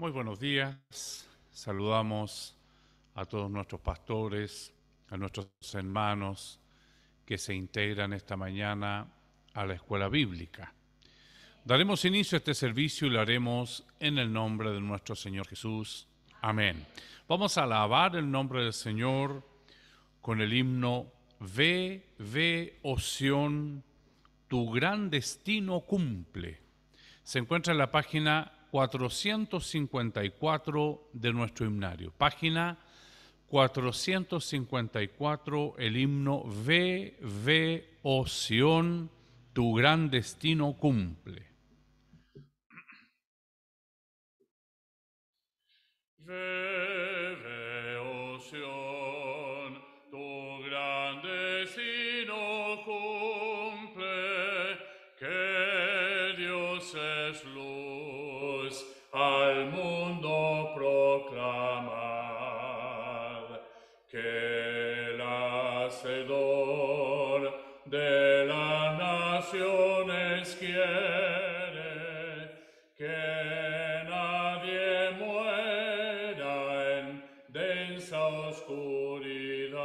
Muy buenos días. Saludamos a todos nuestros pastores, a nuestros hermanos que se integran esta mañana a la escuela bíblica. Daremos inicio a este servicio y lo haremos en el nombre de nuestro Señor Jesús. Amén. Vamos a alabar el nombre del Señor con el himno Ve, oh Sión, tu gran destino cumple. Se encuentra en la página 454 de nuestro himnario. Página 454, el himno Ve, oh Sión, tu gran destino cumple. Ve, oh Sión, tu gran destino cumple, que Dios es luz, al mundo proclamad, que el Hacedor de las naciones quiere, que nadie muera en densa oscuridad.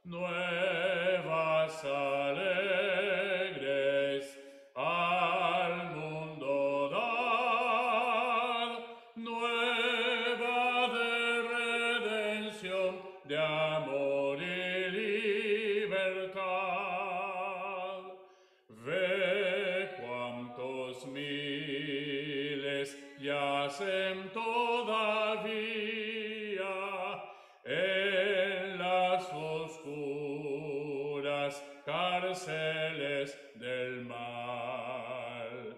Nuevas alegres al mundo dad, nueva de redención, de amor y libertad. Ve cuántos miles yacen todavía en las oscuras cárceles del mal,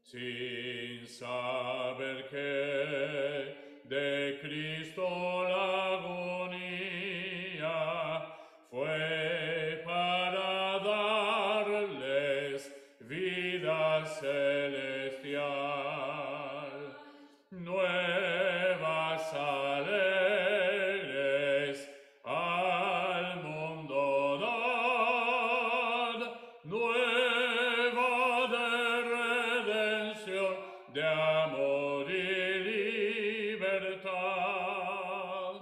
sin saber que de Cristo la agonía fue para darles vida celestial. Nuevas alegres al mundo dad, nueva de redención, de amor y libertad.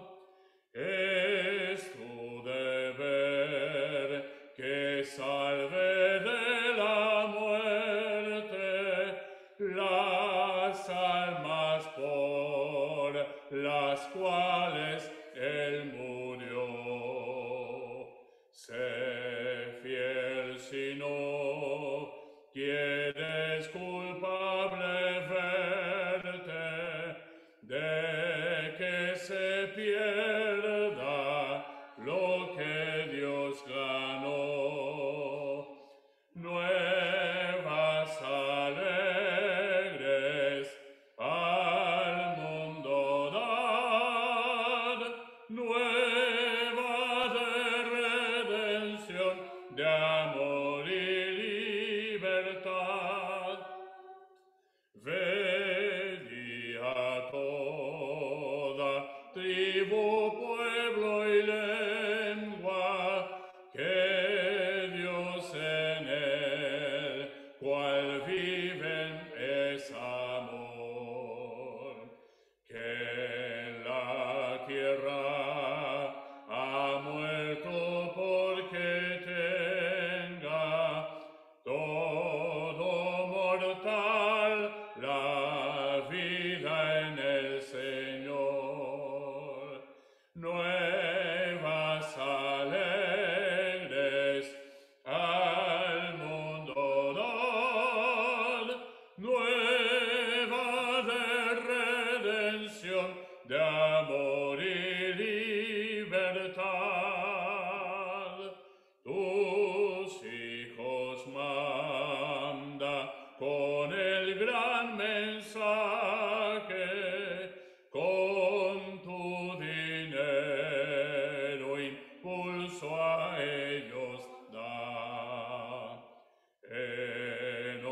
Es tu deber que salve de la muerte las almas por las cuales Él murió. Sé fiel si no quieres culpable verte de que se pierda lo que Dios ganó. Nuevas alegres al mundo dad, nueva de redención, de amor y libertad. Ved a toda tribu, pueblo y lengua, que Dios en el cual viven es amor, que en la tierra ha muerto porque tenga todo mortal la vida en el Señor. Nuevas alegres al mundo dad, nueva de redención, de amor y libertad. Tus hijos manda con el gran mensaje, con tu dinero impulso a ellos da. En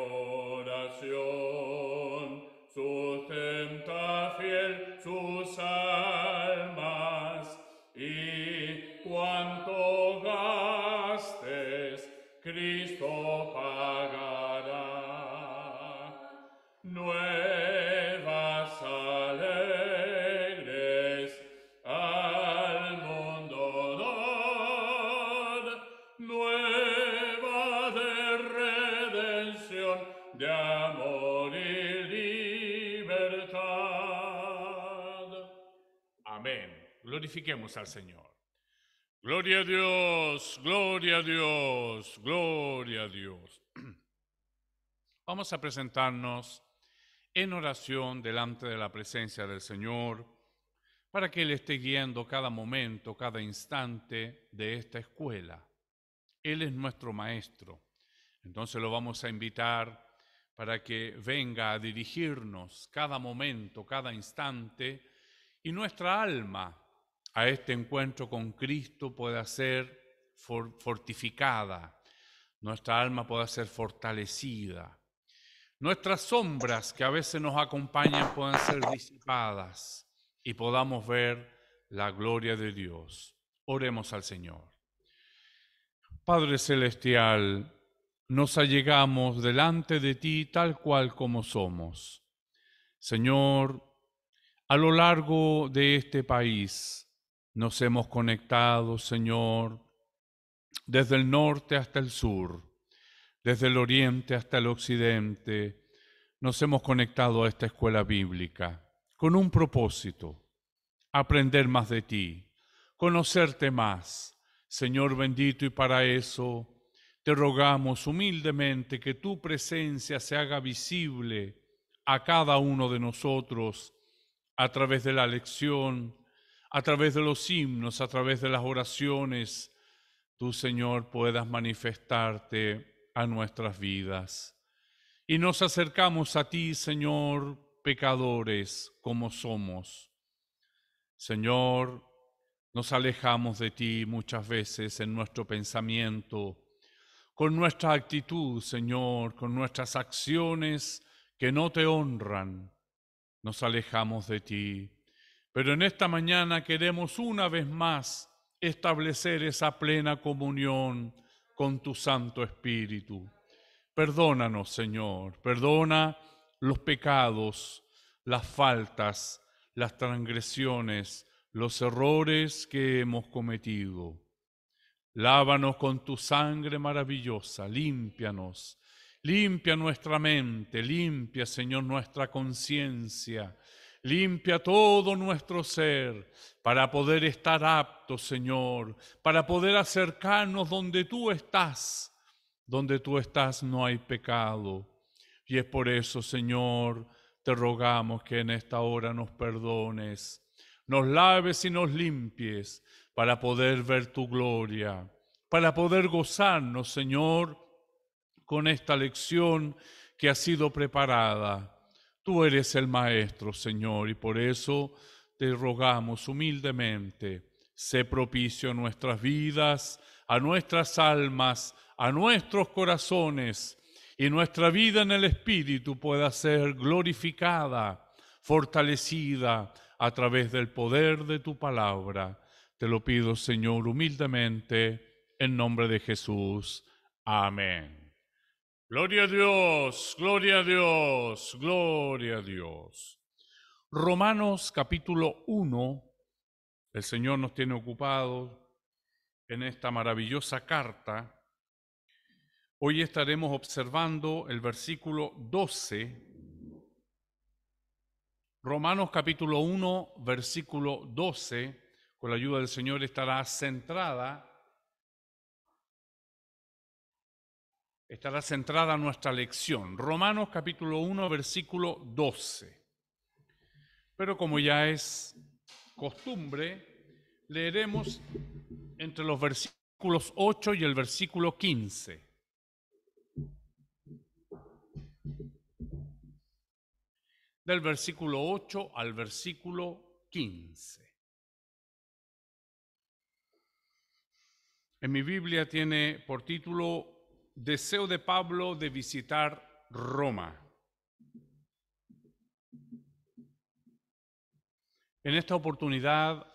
oración sustenta fiel sus almas, y cuanto gastes, Cristo pagará. Nueva Glorifiquemos al Señor. Gloria a Dios, gloria a Dios, gloria a Dios. Vamos a presentarnos en oración delante de la presencia del Señor para que Él esté guiando cada momento, cada instante de esta escuela. Él es nuestro maestro. Entonces lo vamos a invitar para que venga a dirigirnos cada momento, cada instante, y nuestra alma a este encuentro con Cristo pueda ser fortificada, nuestra alma pueda ser fortalecida, nuestras sombras que a veces nos acompañan puedan ser disipadas y podamos ver la gloria de Dios. Oremos al Señor. Padre Celestial, nos allegamos delante de ti tal cual como somos. Señor, a lo largo de este país nos hemos conectado, Señor, desde el norte hasta el sur, desde el oriente hasta el occidente. Nos hemos conectado a esta escuela bíblica con un propósito: aprender más de ti, conocerte más. Señor bendito, y para eso te rogamos humildemente que tu presencia se haga visible a cada uno de nosotros a través de la lección, a través de los himnos, a través de las oraciones. Tú, Señor, puedas manifestarte a nuestras vidas. Y nos acercamos a ti, Señor, pecadores como somos. Señor, nos alejamos de ti muchas veces en nuestro pensamiento, con nuestra actitud, Señor, con nuestras acciones que no te honran. Nos alejamos de ti. Pero en esta mañana queremos una vez más establecer esa plena comunión con tu Santo Espíritu. Perdónanos, Señor, perdona los pecados, las faltas, las transgresiones, los errores que hemos cometido. Lávanos con tu sangre maravillosa, límpianos, limpia nuestra mente, limpia, Señor, nuestra conciencia, limpia todo nuestro ser para poder estar aptos, Señor, para poder acercarnos donde tú estás. Donde tú estás no hay pecado. Y es por eso, Señor, te rogamos que en esta hora nos perdones, nos laves y nos limpies para poder ver tu gloria, para poder gozarnos, Señor, con esta lección que ha sido preparada. Tú eres el Maestro, Señor, y por eso te rogamos humildemente, sé propicio a nuestras vidas, a nuestras almas, a nuestros corazones, y nuestra vida en el Espíritu pueda ser glorificada, fortalecida a través del poder de tu palabra. Te lo pido, Señor, humildemente, en nombre de Jesús. Amén. Gloria a Dios, gloria a Dios, gloria a Dios. Romanos capítulo 1, el Señor nos tiene ocupados en esta maravillosa carta. Hoy estaremos observando el versículo 12. Romanos capítulo 1, versículo 12, con la ayuda del Señor estará centrada nuestra lección. Romanos capítulo 1, versículo 12. Pero como ya es costumbre, leeremos entre los versículos 8 y el versículo 15. Del versículo 8 al versículo 15. En mi Biblia tiene por título Deseo de Pablo de visitar Roma. En esta oportunidad,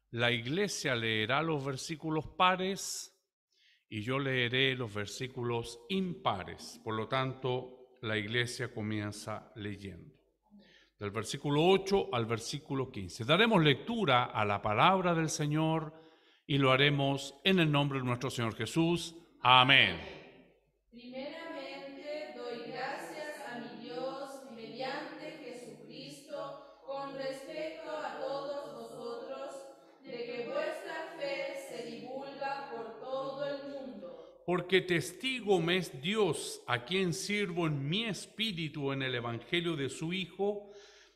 la iglesia leerá los versículos pares y yo leeré los versículos impares. Por lo tanto, la iglesia comienza leyendo. Del versículo 8 al versículo 15. Daremos lectura a la palabra del Señor y lo haremos en el nombre de nuestro Señor Jesús. Amén. Primeramente doy gracias a mi Dios mediante Jesucristo con respecto a todos vosotros, de porque testigo me es Dios, a quien sirvo en mi espíritu en el Evangelio de su Hijo,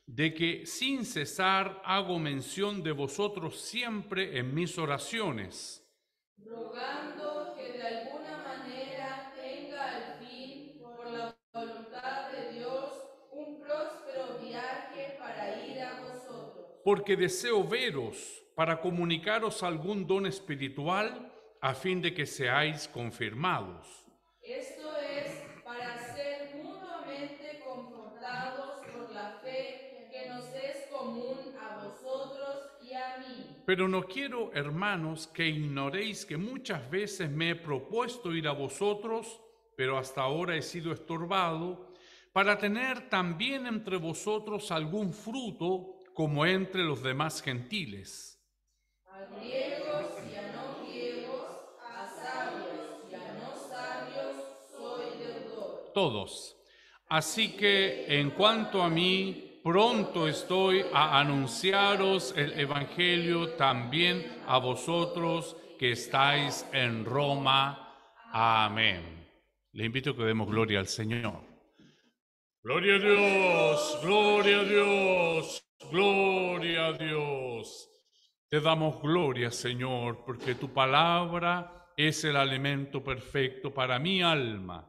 de que sin cesar hago mención de vosotros siempre en mis oraciones, rogando que de alguna manera tenga al fin, por la voluntad de Dios, un próspero viaje para ir a vosotros. porque deseo veros para comunicaros algún don espiritual, a fin de que seáis confirmados. Esto es para ser mutuamente confortados por la fe que nos es común a vosotros y a mí. Pero no quiero, hermanos, que ignoréis que muchas veces me he propuesto ir a vosotros, pero hasta ahora he sido estorbado, para tener también entre vosotros algún fruto como entre los demás gentiles. A griegos y a no griegos, a sabios y a no sabios, soy deudor. Todos. Así que en cuanto a mí, pronto estoy a anunciaros el Evangelio también a vosotros que estáis en Roma. Amén. Le invito a que demos gloria al Señor. Gloria a Dios, gloria a Dios, gloria a Dios. Te damos gloria, Señor, porque tu palabra es el alimento perfecto para mi alma.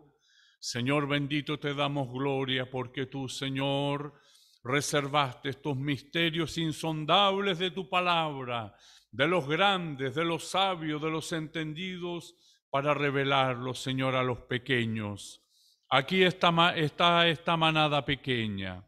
Señor bendito, te damos gloria porque tú, Señor, reservaste estos misterios insondables de tu palabra, de los grandes, de los sabios, de los entendidos, para revelarlos, Señor, a los pequeños. Aquí está esta manada pequeña.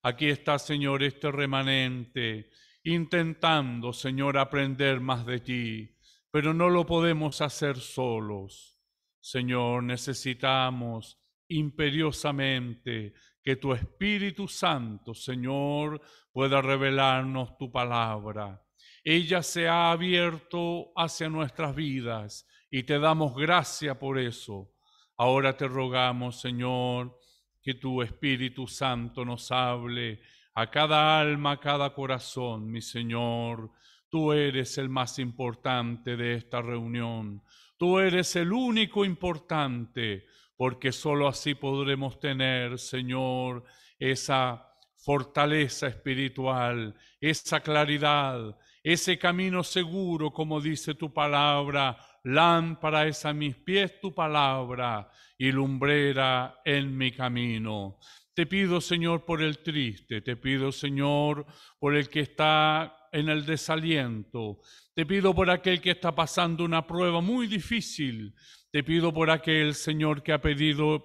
Aquí está, Señor, este remanente, intentando, Señor, aprender más de ti, pero no lo podemos hacer solos. Señor, necesitamos imperiosamente que tu Espíritu Santo, Señor, pueda revelarnos tu palabra. Ella se ha abierto hacia nuestras vidas y te damos gracia por eso. Ahora te rogamos, Señor, que tu Espíritu Santo nos hable a cada alma, a cada corazón, mi Señor. Tú eres el más importante de esta reunión. Tú eres el único importante, porque sólo así podremos tener, Señor, esa fortaleza espiritual, esa claridad, ese camino seguro, como dice tu palabra. Lámpara es a mis pies tu palabra y lumbrera en mi camino. Te pido, Señor, por el triste, te pido, Señor, por el que está en el desaliento, te pido por aquel que está pasando una prueba muy difícil, te pido por aquel, Señor, que ha perdido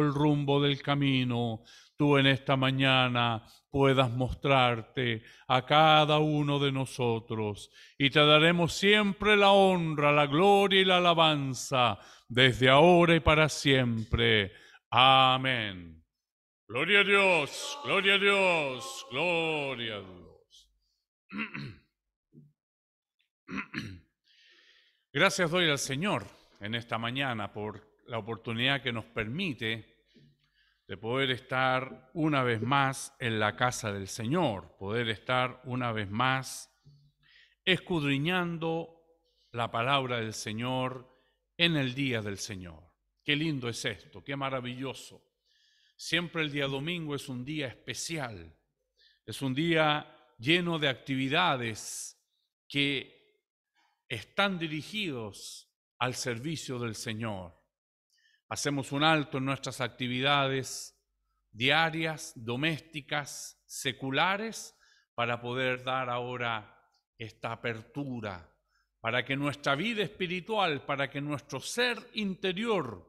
el rumbo del camino. Tú en esta mañana puedas mostrarte a cada uno de nosotros y te daremos siempre la honra, la gloria y la alabanza desde ahora y para siempre. Amén. Gloria a Dios, gloria a Dios, gloria a Dios. Gracias doy al Señor en esta mañana por la oportunidad que nos permite de poder estar una vez más en la casa del Señor, poder estar una vez más escudriñando la palabra del Señor en el día del Señor. Qué lindo es esto, qué maravilloso. Siempre el día domingo es un día especial, es un día lleno de actividades que están dirigidos al servicio del Señor. Hacemos un alto en nuestras actividades diarias, domésticas, seculares, para poder dar ahora esta apertura, para que nuestra vida espiritual, para que nuestro ser interior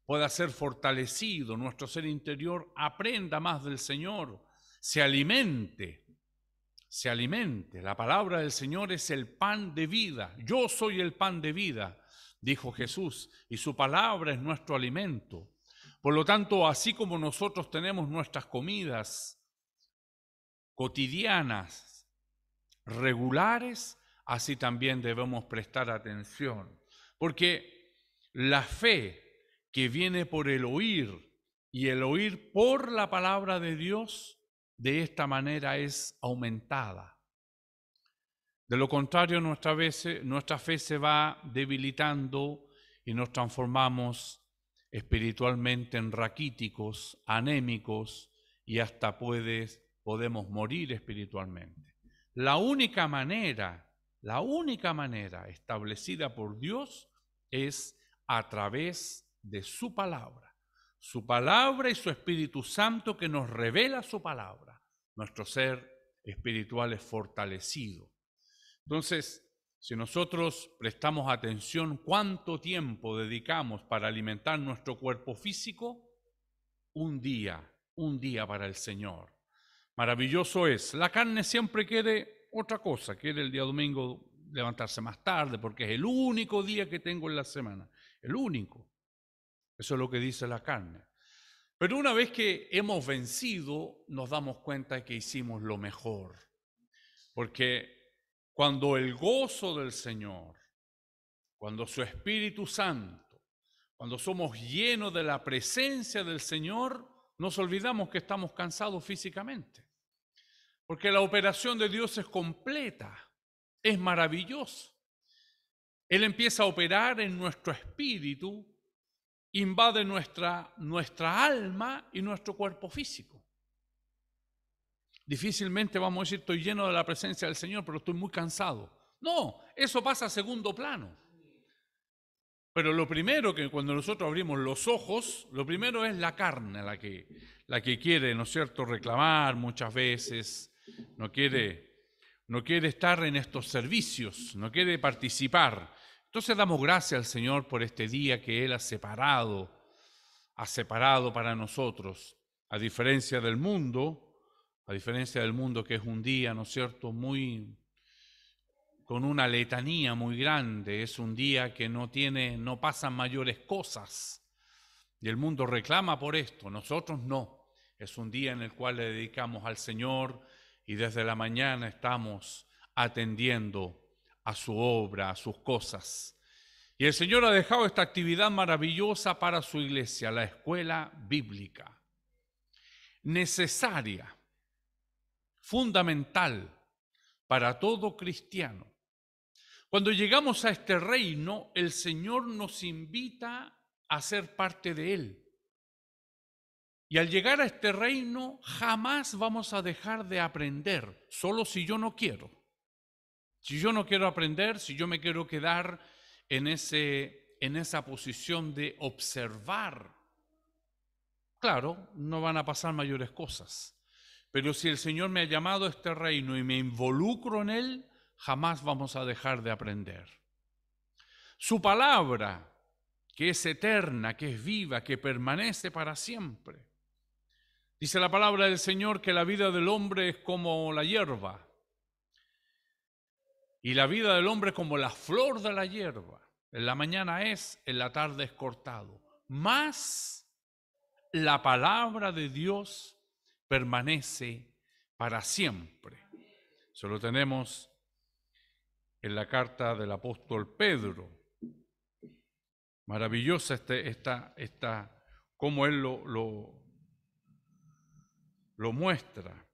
pueda ser fortalecido, nuestro ser interior aprenda más del Señor, se alimente. La palabra del Señor es el pan de vida. Yo soy el pan de vida, dijo Jesús, y su palabra es nuestro alimento. Por lo tanto, así como nosotros tenemos nuestras comidas cotidianas, regulares, así también debemos prestar atención. Porque la fe que viene por el oír y el oír por la palabra de Dios, de esta manera es aumentada. De lo contrario, nuestra fe se va debilitando y nos transformamos espiritualmente en raquíticos, anémicos y hasta podemos morir espiritualmente. La única manera establecida por Dios es a través de su palabra y su Espíritu Santo que nos revela su palabra. Nuestro ser espiritual es fortalecido. Entonces, si nosotros prestamos atención cuánto tiempo dedicamos para alimentar nuestro cuerpo físico, un día para el Señor. Maravilloso es. La carne siempre quiere otra cosa, quiere el día domingo levantarse más tarde porque es el único día que tengo en la semana, el único. Eso es lo que dice la carne. Pero una vez que hemos vencido, nos damos cuenta de que hicimos lo mejor, porque cuando el gozo del Señor, cuando su Espíritu Santo, cuando somos llenos de la presencia del Señor, nos olvidamos que estamos cansados físicamente. Porque la operación de Dios es completa, es maravillosa. Él empieza a operar en nuestro espíritu, invade nuestra alma y nuestro cuerpo físico. Difícilmente vamos a decir, estoy lleno de la presencia del Señor, pero estoy muy cansado. No, eso pasa a segundo plano. Pero lo primero que cuando nosotros abrimos los ojos, lo primero es la carne, la que quiere, ¿no es cierto?, reclamar muchas veces, no quiere estar en estos servicios, no quiere participar. Entonces damos gracias al Señor por este día que Él ha separado para nosotros, a diferencia del mundo que es un día, ¿no es cierto?, con una letanía muy grande, es un día que no pasan mayores cosas. Y el mundo reclama por esto, nosotros no. Es un día en el cual le dedicamos al Señor y desde la mañana estamos atendiendo a su obra, a sus cosas. Y el Señor ha dejado esta actividad maravillosa para su iglesia, la escuela bíblica. Necesaria, fundamental para todo cristiano. Cuando llegamos a este reino, el Señor nos invita a ser parte de Él. Y al llegar a este reino, jamás vamos a dejar de aprender, solo si yo no quiero. Si yo no quiero aprender, si yo me quiero quedar en esa posición de observar, claro, no van a pasar mayores cosas. Pero si el Señor me ha llamado a este reino y me involucro en Él, jamás vamos a dejar de aprender. Su palabra, que es eterna, que es viva, que permanece para siempre. Dice la palabra del Señor que la vida del hombre es como la hierba y la vida del hombre como la flor de la hierba. En la mañana es, en la tarde es cortado. Mas la palabra de Dios permanece para siempre. Eso lo tenemos en la carta del apóstol Pedro. Maravillosa cómo él lo muestra.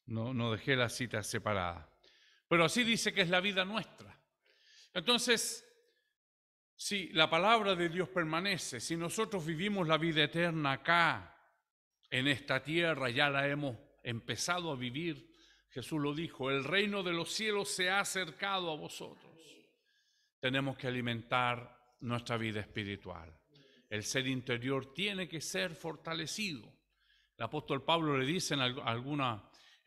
No dejé la cita separada. Pero así dice que es la vida nuestra. Entonces, si la palabra de Dios permanece, si nosotros vivimos la vida eterna acá, en esta tierra, ya la hemos empezado a vivir, Jesús lo dijo, el reino de los cielos se ha acercado a vosotros. Tenemos que alimentar nuestra vida espiritual. El ser interior tiene que ser fortalecido. El apóstol Pablo le dice en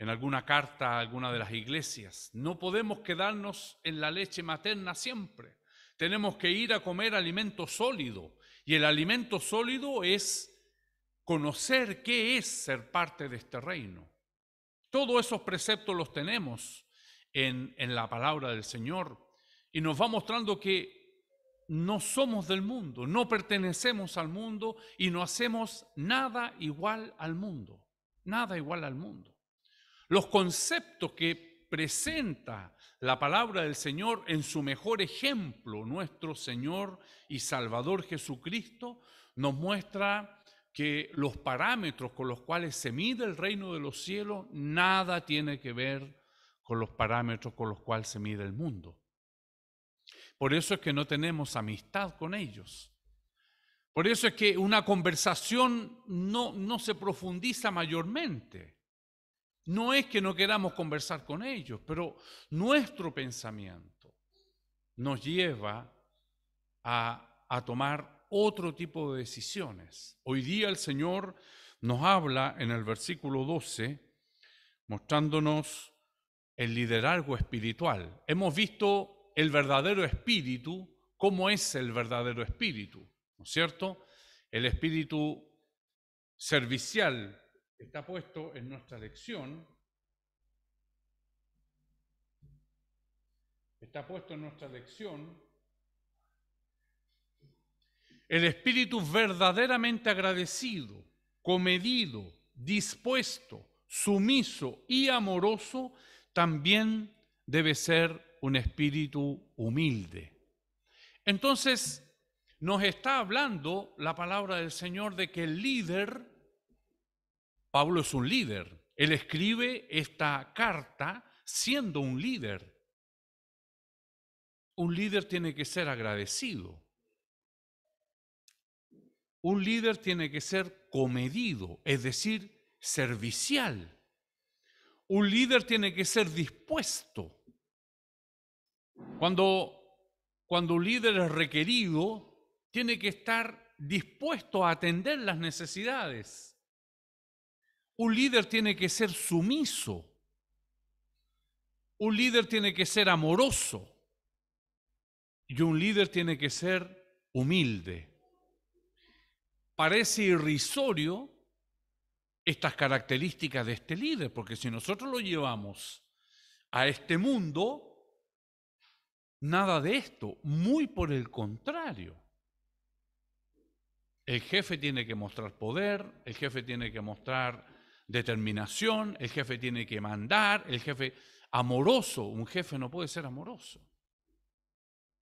alguna carta a alguna de las iglesias, no podemos quedarnos en la leche materna siempre. Tenemos que ir a comer alimento sólido. Y el alimento sólido es conocer qué es ser parte de este reino. Todos esos preceptos los tenemos en la palabra del Señor y nos va mostrando que no somos del mundo, no pertenecemos al mundo y no hacemos nada igual al mundo. nada igual al mundo. Los conceptos que presenta la palabra del Señor en su mejor ejemplo, nuestro Señor y Salvador Jesucristo, nos muestra que los parámetros con los cuales se mide el reino de los cielos nada tiene que ver con los parámetros con los cuales se mide el mundo. Por eso es que no tenemos amistad con ellos. Por eso es que una conversación no se profundiza mayormente. No es que no queramos conversar con ellos, pero nuestro pensamiento nos lleva a tomar otro tipo de decisiones. Hoy día el Señor nos habla en el versículo 12, mostrándonos el liderazgo espiritual. Hemos visto el verdadero espíritu, cómo es el verdadero espíritu, ¿no es cierto? El espíritu servicial está puesto en nuestra lección. Está puesto en nuestra lección. El espíritu verdaderamente agradecido, comedido, dispuesto, sumiso y amoroso también debe ser un espíritu humilde. Entonces, nos está hablando la palabra del Señor de que el líder, Pablo es un líder, él escribe esta carta siendo un líder. Un líder tiene que ser agradecido. Un líder tiene que ser comedido, es decir, servicial. Un líder tiene que ser dispuesto. Cuando un líder es requerido, tiene que estar dispuesto a atender las necesidades. Un líder tiene que ser sumiso. Un líder tiene que ser amoroso. Y un líder tiene que ser humilde. Parece irrisorio estas características de este líder, porque si nosotros lo llevamos a este mundo, nada de esto, muy por el contrario. El jefe tiene que mostrar poder, el jefe tiene que mostrar determinación, el jefe tiene que mandar, el jefe amoroso, un jefe no puede ser amoroso.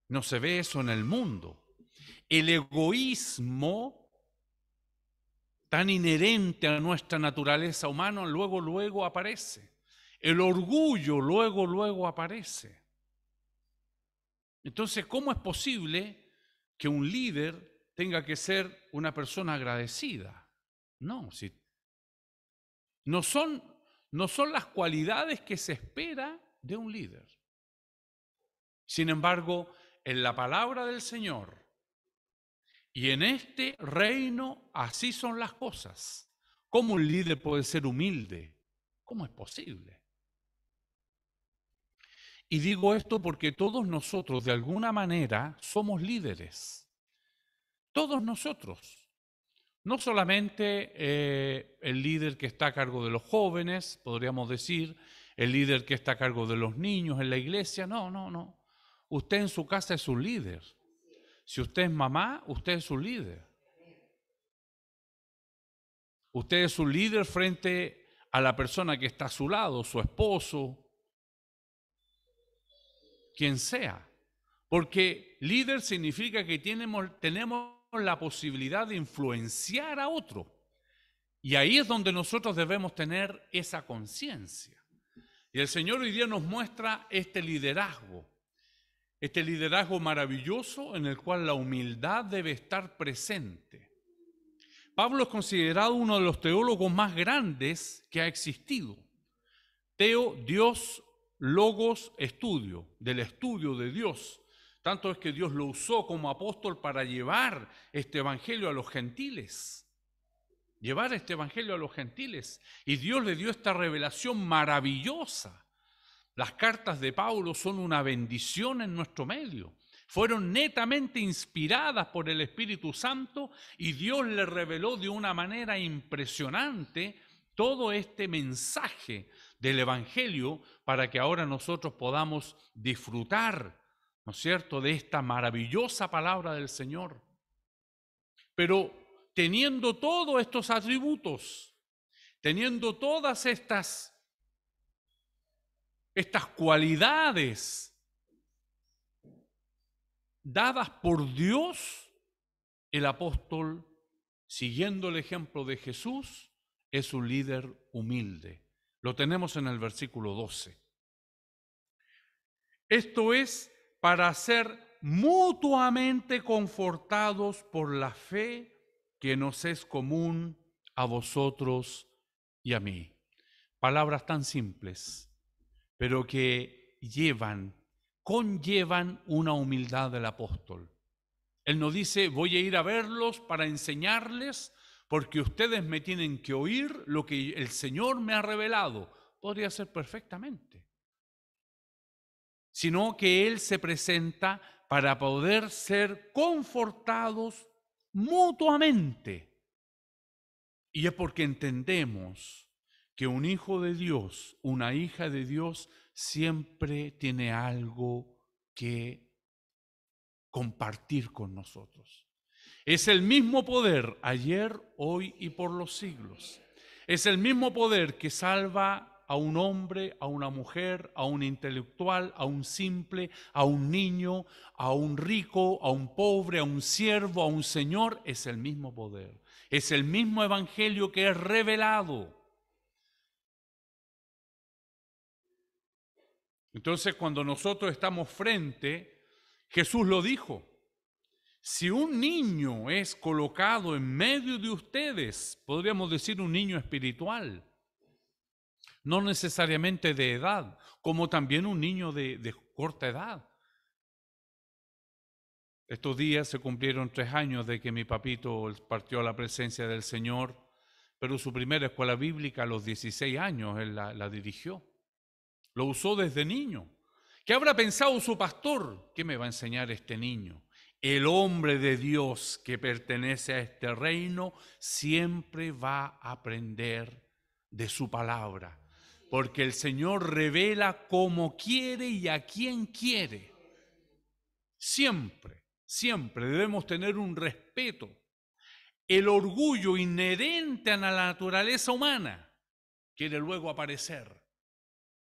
No se ve eso en el mundo. El egoísmo tan inherente a nuestra naturaleza humana, luego aparece. El orgullo luego aparece. Entonces, ¿cómo es posible que un líder tenga que ser una persona agradecida? No son las cualidades que se espera de un líder. Sin embargo, en la palabra del Señor y en este reino así son las cosas. ¿Cómo un líder puede ser humilde? ¿Cómo es posible? Y digo esto porque todos nosotros de alguna manera somos líderes. Todos nosotros. No solamente el líder que está a cargo de los jóvenes, podríamos decir, el líder que está a cargo de los niños en la iglesia. No. Usted en su casa es un líder. Si usted es mamá, usted es un líder. Usted es un líder frente a la persona que está a su lado, su esposo, quien sea. Porque líder significa que tenemos la posibilidad de influenciar a otro. Y ahí es donde nosotros debemos tener esa conciencia. Y el Señor hoy día nos muestra este liderazgo maravilloso en el cual la humildad debe estar presente. Pablo es considerado uno de los teólogos más grandes que ha existido. Dios, logos, estudio, del estudio de Dios. Tanto es que Dios lo usó como apóstol para llevar este evangelio a los gentiles. Llevar este evangelio a los gentiles. Y Dios le dio esta revelación maravillosa. Las cartas de Pablo son una bendición en nuestro medio. Fueron netamente inspiradas por el Espíritu Santo y Dios le reveló de una manera impresionante todo este mensaje del Evangelio para que ahora nosotros podamos disfrutar, ¿no es cierto?, de esta maravillosa palabra del Señor. Pero teniendo todos estos atributos, teniendo todas estas cualidades dadas por Dios, el apóstol, siguiendo el ejemplo de Jesús, es un líder humilde. Lo tenemos en el versículo 12. Esto es para ser mutuamente confortados por la fe que nos es común a vosotros y a mí. Palabras tan simples, pero que conllevan una humildad del apóstol. Él no dice, voy a ir a verlos para enseñarles, porque ustedes me tienen que oír lo que el Señor me ha revelado. Podría ser perfectamente. Sino que Él se presenta para poder ser confortados mutuamente. Y es porque entendemos que un hijo de Dios, una hija de Dios, siempre tiene algo que compartir con nosotros. Es el mismo poder ayer, hoy y por los siglos. Es el mismo poder que salva a un hombre, a una mujer, a un intelectual, a un simple, a un niño, a un rico, a un pobre, a un siervo, a un señor. Es el mismo poder. Es el mismo evangelio que es revelado. Entonces, cuando nosotros estamos frente, Jesús lo dijo, si un niño es colocado en medio de ustedes, podríamos decir un niño espiritual, no necesariamente de edad, como también un niño de corta edad. Estos días se cumplieron 3 años de que mi papito partió a la presencia del Señor, pero su primera escuela bíblica a los 16 años él la dirigió. Lo usó desde niño. ¿Qué habrá pensado su pastor? ¿Qué me va a enseñar este niño? El hombre de Dios que pertenece a este reino siempre va a aprender de su palabra, porque el Señor revela como quiere y a quien quiere. Siempre, siempre debemos tener un respeto. El orgullo inherente a la naturaleza humana quiere luego aparecer.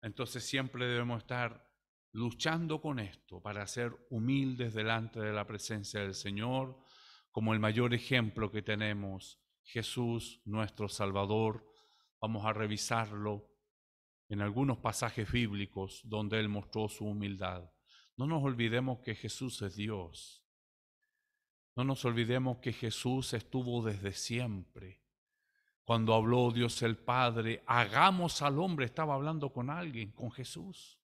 Entonces siempre debemos estar luchando con esto para ser humildes delante de la presencia del Señor, como el mayor ejemplo que tenemos, Jesús, nuestro Salvador. Vamos a revisarlo en algunos pasajes bíblicos donde Él mostró su humildad. No nos olvidemos que Jesús es Dios. No nos olvidemos que Jesús estuvo desde siempre. Cuando habló Dios el Padre, hagamos al hombre, estaba hablando con alguien, con Jesús.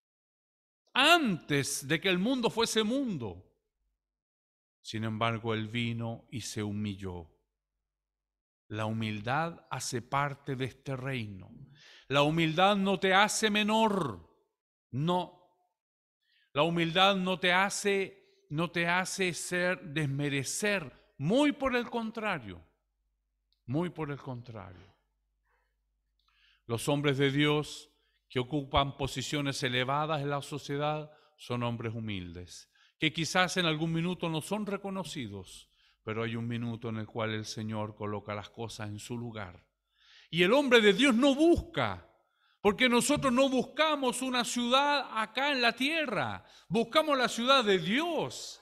Antes de que el mundo fuese mundo. Sin embargo, Él vino y se humilló. La humildad hace parte de este reino. La humildad no te hace menor. No. La humildad no te hace desmerecer. Muy por el contrario. Muy por el contrario. Los hombres de Dios que ocupan posiciones elevadas en la sociedad son hombres humildes, que quizás en algún minuto no son reconocidos, pero hay un minuto en el cual el Señor coloca las cosas en su lugar. Y el hombre de Dios no busca, porque nosotros no buscamos una ciudad acá en la tierra, buscamos la ciudad de Dios.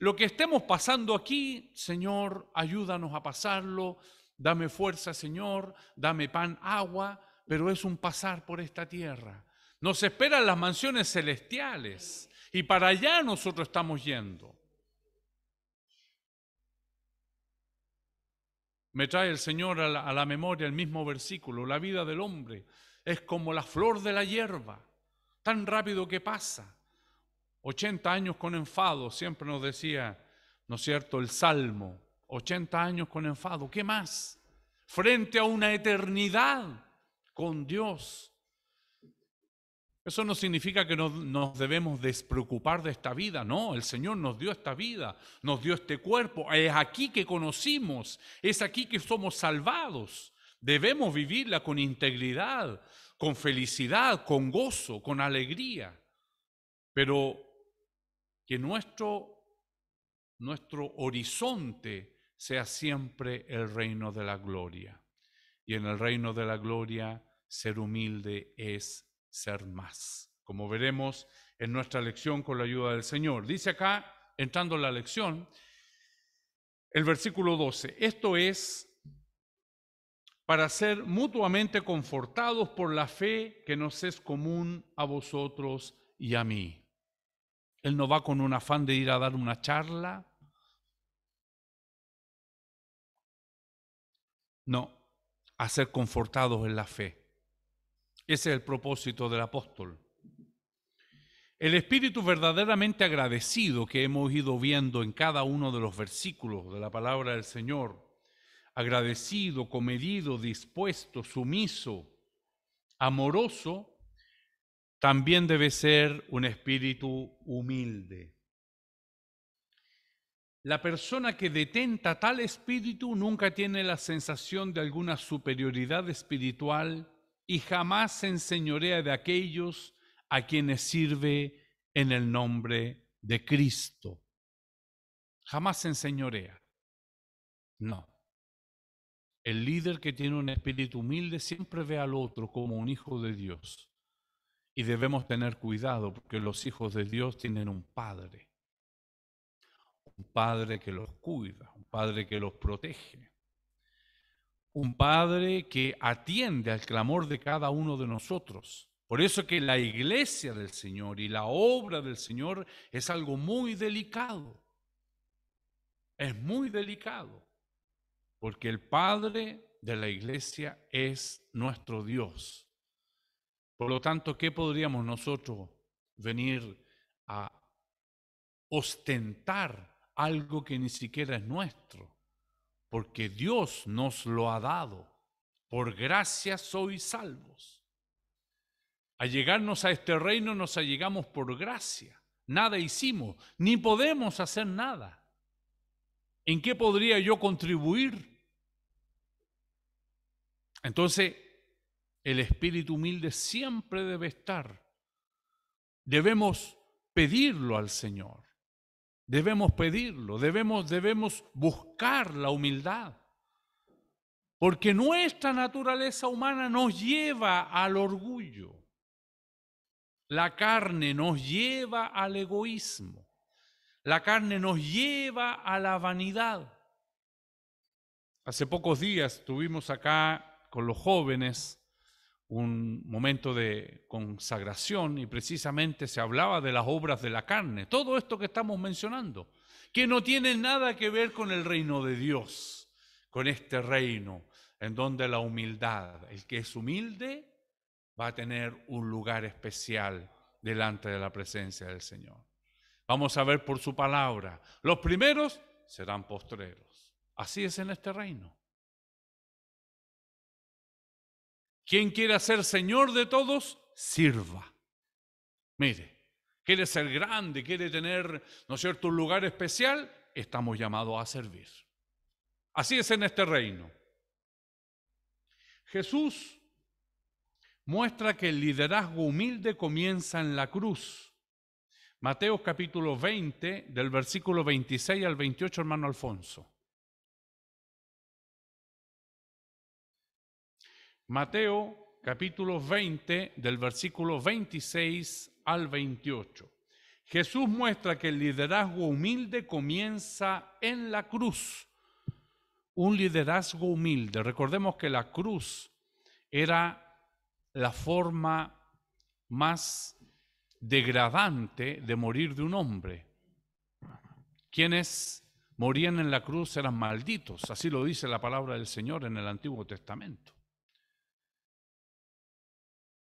Lo que estemos pasando aquí, Señor, ayúdanos a pasarlo. Dame fuerza, Señor, dame pan, agua, pero es un pasar por esta tierra. Nos esperan las mansiones celestiales y para allá nosotros estamos yendo. Me trae el Señor a la memoria el mismo versículo. La vida del hombre es como la flor de la hierba, tan rápido que pasa. 80 años con enfado, siempre nos decía, ¿no es cierto?, el Salmo. 80 años con enfado, ¿qué más? Frente a una eternidad con Dios. Eso no significa que nos debemos despreocupar de esta vida, no, el Señor nos dio esta vida, nos dio este cuerpo, es aquí que conocimos, es aquí que somos salvados. Debemos vivirla con integridad, con felicidad, con gozo, con alegría, pero que nuestro horizonte sea siempre el reino de la gloria. y en el reino de la gloria ser humilde es ser más. Como veremos en nuestra lección con la ayuda del Señor. Dice acá, entrando en la lección, el versículo 12, esto es para ser mutuamente confortados por la fe que nos es común a vosotros y a mí. Él no va con un afán de ir a dar una charla. No, a ser confortados en la fe. Ese es el propósito del apóstol. El espíritu verdaderamente agradecido que hemos ido viendo en cada uno de los versículos de la palabra del Señor, agradecido, comedido, dispuesto, sumiso, amoroso, también debe ser un espíritu humilde. La persona que detenta tal espíritu nunca tiene la sensación de alguna superioridad espiritual y jamás se enseñorea de aquellos a quienes sirve en el nombre de Cristo. Jamás se enseñorea. No. El líder que tiene un espíritu humilde siempre ve al otro como un hijo de Dios. Y debemos tener cuidado porque los hijos de Dios tienen un padre. Un padre que los cuida, un padre que los protege. Un padre que atiende al clamor de cada uno de nosotros. Por eso que la iglesia del Señor y la obra del Señor es algo muy delicado. Es muy delicado. Porque el Padre de la iglesia es nuestro Dios. Por lo tanto, ¿qué podríamos nosotros venir a ostentar algo que ni siquiera es nuestro? Porque Dios nos lo ha dado. Por gracia sois salvos. Al llegarnos a este reino nos allegamos por gracia. Nada hicimos, ni podemos hacer nada. ¿En qué podría yo contribuir? Entonces, el espíritu humilde siempre debe estar. Debemos pedirlo al Señor. Debemos pedirlo, debemos buscar la humildad. Porque nuestra naturaleza humana nos lleva al orgullo. La carne nos lleva al egoísmo. La carne nos lleva a la vanidad. Hace pocos días tuvimos acá con los jóvenes un momento de consagración y precisamente se hablaba de las obras de la carne. Todo esto que estamos mencionando, que no tiene nada que ver con el reino de Dios, con este reino en donde la humildad, el que es humilde, va a tener un lugar especial delante de la presencia del Señor. Vamos a ver por su palabra. Los primeros serán postreros. Así es en este reino. Quien quiera ser Señor de todos, sirva. Mire, quiere ser grande, quiere tener, ¿no es cierto?, un lugar especial, estamos llamados a servir. Así es en este reino. Jesús muestra que el liderazgo humilde comienza en la cruz. Mateo capítulo 20, del versículo 26 al 28, hermano Alfonso. Mateo capítulo 20, del versículo 26 al 28. Jesús muestra que el liderazgo humilde comienza en la cruz. Un liderazgo humilde. Recordemos que la cruz era la forma más degradante de morir de un hombre. Quienes morían en la cruz eran malditos, así lo dice la palabra del Señor en el Antiguo Testamento.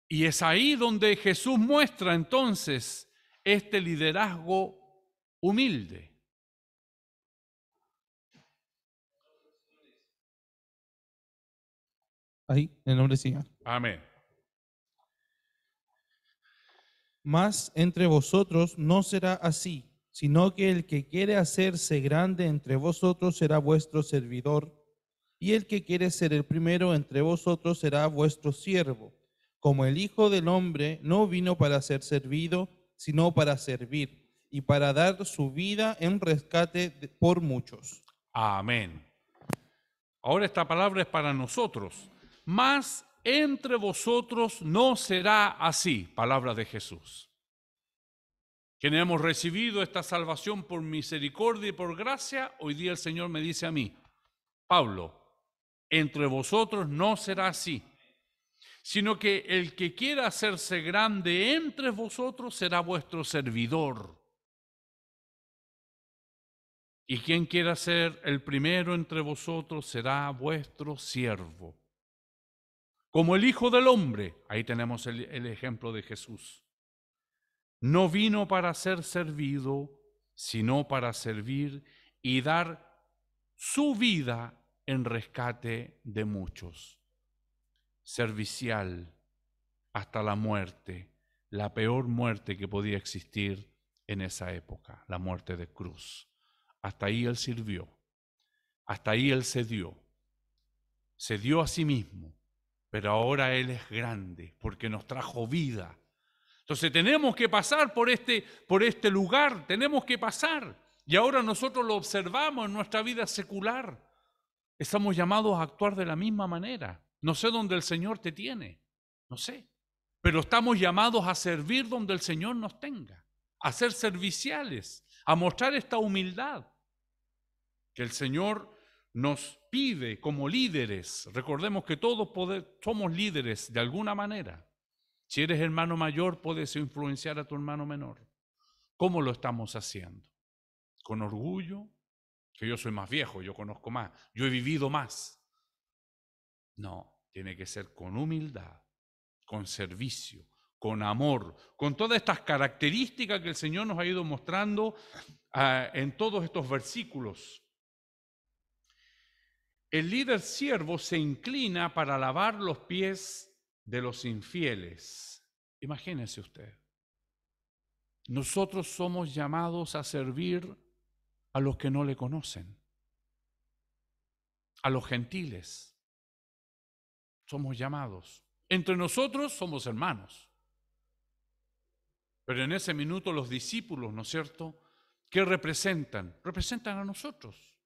Y es ahí donde Jesús muestra entonces este liderazgo humilde. Ahí, en el nombre del Señor. Amén. Mas entre vosotros no será así, sino que el que quiere hacerse grande entre vosotros será vuestro servidor, y el que quiere ser el primero entre vosotros será vuestro siervo, como el Hijo del Hombre no vino para ser servido, sino para servir, y para dar su vida en rescate por muchos. Amén. Ahora esta palabra es para nosotros. mas entre vosotros no será así, palabra de Jesús. Quienes hemos recibido esta salvación por misericordia y por gracia, hoy día el Señor me dice a mí, Pablo, entre vosotros no será así, sino que el que quiera hacerse grande entre vosotros será vuestro servidor. Y quien quiera ser el primero entre vosotros será vuestro siervo. Como el Hijo del Hombre, ahí tenemos el ejemplo de Jesús, no vino para ser servido, sino para servir y dar su vida en rescate de muchos. Servicial hasta la muerte, la peor muerte que podía existir en esa época, la muerte de cruz. Hasta ahí Él sirvió, hasta ahí Él se dio a sí mismo, pero ahora Él es grande porque nos trajo vida. Entonces tenemos que pasar por este lugar, tenemos que pasar. Y ahora nosotros lo observamos en nuestra vida secular. Estamos llamados a actuar de la misma manera. No sé dónde el Señor te tiene, no sé. Pero estamos llamados a servir donde el Señor nos tenga, a ser serviciales, a mostrar esta humildad que el Señor nos pide como líderes. Recordemos que todos somos líderes de alguna manera. Si eres hermano mayor, puedes influenciar a tu hermano menor. ¿Cómo lo estamos haciendo? ¿Con orgullo? Que yo soy más viejo, yo conozco más, yo he vivido más. No, tiene que ser con humildad, con servicio, con amor, con todas estas características que el Señor nos ha ido mostrando en todos estos versículos. El líder siervo se inclina para lavar los pies de los infieles. Imagínense usted. Nosotros somos llamados a servir a los que no le conocen, a los gentiles. Somos llamados. Entre nosotros somos hermanos. Pero en ese minuto los discípulos, ¿no es cierto?, ¿qué representan? Representan a nosotros,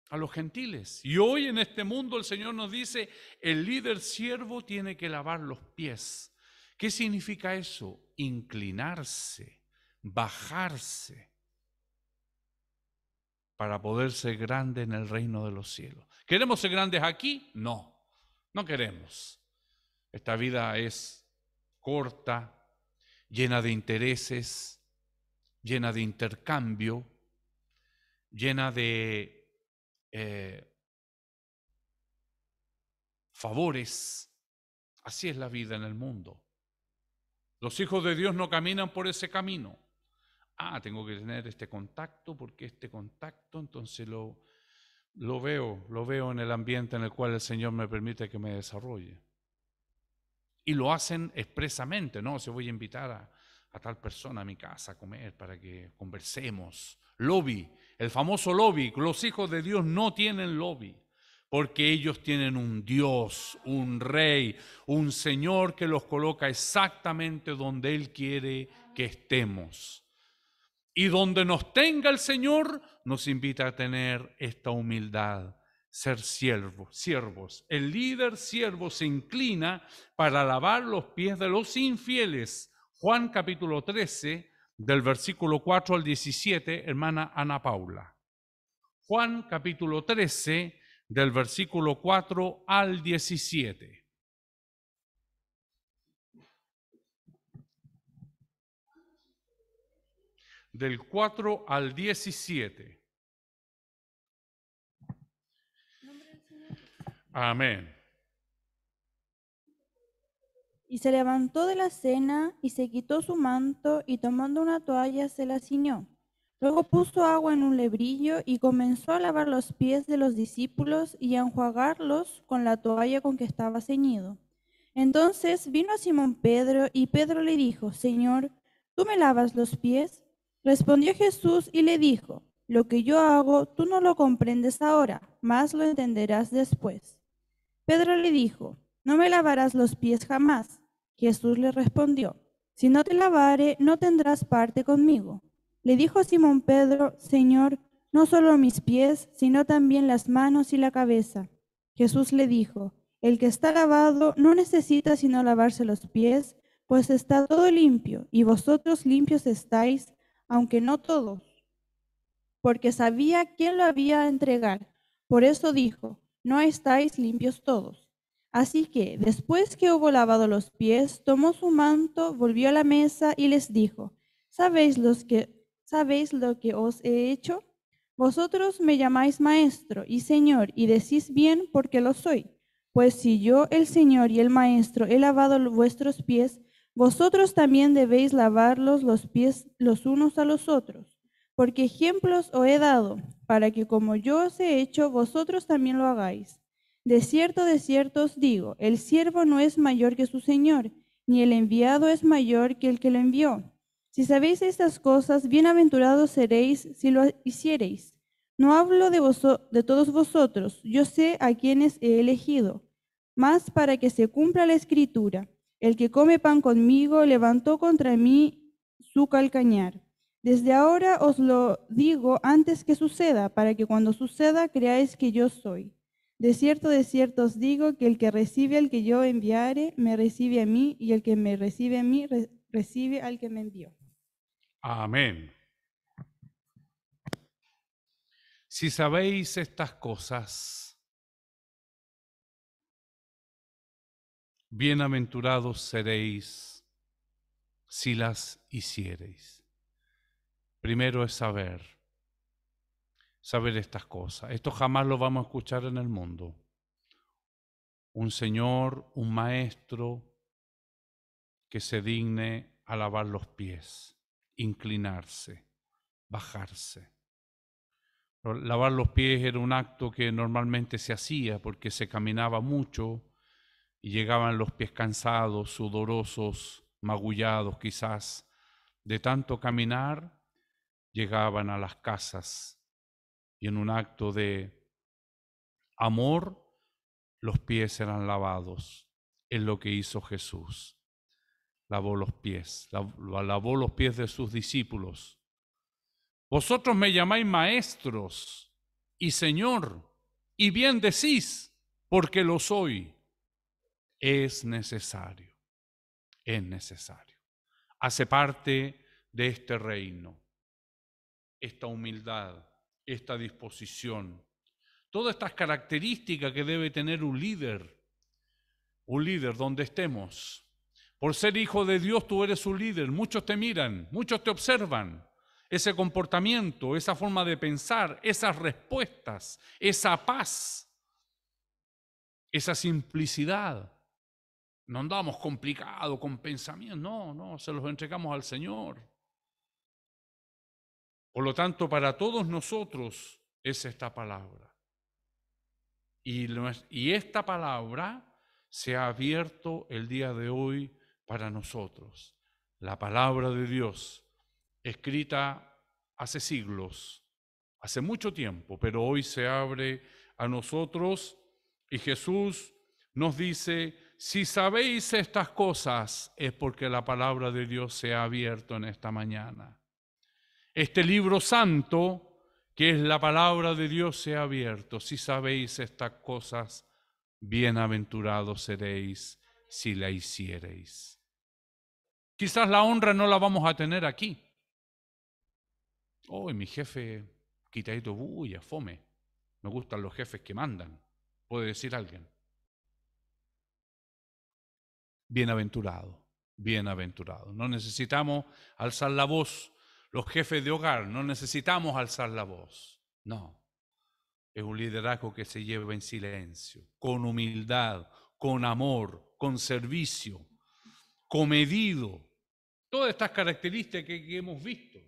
a los gentiles. Y hoy en este mundo el Señor nos dice, el líder siervo tiene que lavar los pies. ¿Qué significa eso? Inclinarse, bajarse, para poder ser grande en el reino de los cielos. ¿Queremos ser grandes aquí? No, no queremos. Esta vida es corta, llena de intereses, llena de intercambio, llena de favores. Así es la vida en el mundo. Los hijos de Dios no caminan por ese camino. Tengo que tener este contacto porque este contacto, entonces lo veo en el ambiente en el cual el Señor me permite que me desarrolle. Y lo hacen expresamente, ¿no? Se voy a invitar a tal persona a mi casa a comer para que conversemos. Lobby, el famoso lobby. Los hijos de Dios no tienen lobby, porque ellos tienen un Dios, un Rey, un Señor que los coloca exactamente donde Él quiere que estemos. Y donde nos tenga el Señor, nos invita a tener esta humildad, ser siervos. El líder siervo se inclina para lavar los pies de los infieles. Juan capítulo 13, del versículo 4 al 17, hermana Ana Paula. Juan capítulo 13, del versículo 4 al 17. Del 4 al 17. Amén. Y se levantó de la cena y se quitó su manto y tomando una toalla se la ciñó. Luego puso agua en un lebrillo y comenzó a lavar los pies de los discípulos y a enjuagarlos con la toalla con que estaba ceñido. Entonces vino a Simón Pedro y Pedro le dijo, Señor, ¿tú me lavas los pies? Respondió Jesús y le dijo, lo que yo hago tú no lo comprendes ahora, mas lo entenderás después. Pedro le dijo, no me lavarás los pies jamás. Jesús le respondió, si no te lavare, no tendrás parte conmigo. Le dijo Simón Pedro, Señor, no solo mis pies, sino también las manos y la cabeza. Jesús le dijo, El que está lavado no necesita sino lavarse los pies, pues está todo limpio, y vosotros limpios estáis, aunque no todos, porque sabía quién lo había de entregar. Por eso dijo, no estáis limpios todos. Así que, después que hubo lavado los pies, tomó su manto, volvió a la mesa y les dijo, ¿sabéis lo que os he hecho? Vosotros me llamáis maestro y señor, y decís bien porque lo soy. Pues si yo, el Señor y el Maestro, he lavado vuestros pies, vosotros también debéis lavarlos los pies los unos a los otros. Porque ejemplos os he dado, para que como yo os he hecho, vosotros también lo hagáis. De cierto os digo, el siervo no es mayor que su Señor, ni el enviado es mayor que el que lo envió. Si sabéis estas cosas, bienaventurados seréis si lo hiciereis. No hablo de todos vosotros, yo sé a quienes he elegido, mas para que se cumpla la Escritura, el que come pan conmigo levantó contra mí su calcañar. Desde ahora os lo digo antes que suceda, para que cuando suceda creáis que yo soy. De cierto os digo que el que recibe al que yo enviare, me recibe a mí, y el que me recibe a mí, recibe al que me envió. Amén. Si sabéis estas cosas, bienaventurados seréis si las hiciereis. Primero es saber estas cosas. Esto jamás lo vamos a escuchar en el mundo. Un señor, un maestro que se digne a lavar los pies, inclinarse, bajarse. Lavar los pies era un acto que normalmente se hacía porque se caminaba mucho y llegaban los pies cansados, sudorosos, magullados quizás. De tanto caminar, llegaban a las casas y en un acto de amor, los pies eran lavados. Es lo que hizo Jesús. Lavó los pies, lavó los pies de sus discípulos. Vosotros me llamáis maestros y Señor, y bien decís, porque lo soy. Es necesario, Hace parte de este reino, esta humildad, esta disposición, todas estas características que debe tener un líder donde estemos. Por ser hijo de Dios, tú eres un líder, muchos te miran, muchos te observan. Ese comportamiento, esa forma de pensar, esas respuestas, esa paz, esa simplicidad. No andamos complicados con pensamientos, no, se los entregamos al Señor. Por lo tanto, para todos nosotros es esta palabra. Y esta palabra se ha abierto el día de hoy para nosotros. La palabra de Dios, escrita hace siglos, hace mucho tiempo, pero hoy se abre a nosotros y Jesús nos dice, si sabéis estas cosas es porque la palabra de Dios se ha abierto en esta mañana. Este libro santo, que es la palabra de Dios, se ha abierto. Si sabéis estas cosas, bienaventurados seréis si la hiciereis. Quizás la honra no la vamos a tener aquí. Mi jefe, quitadito bulla, fome. Me gustan los jefes que mandan, puede decir alguien. Bienaventurado. No necesitamos alzar la voz. Los jefes de hogar no necesitamos alzar la voz. No. Es un liderazgo que se lleva en silencio, con humildad, con amor, con servicio, comedido. Todas estas características que hemos visto.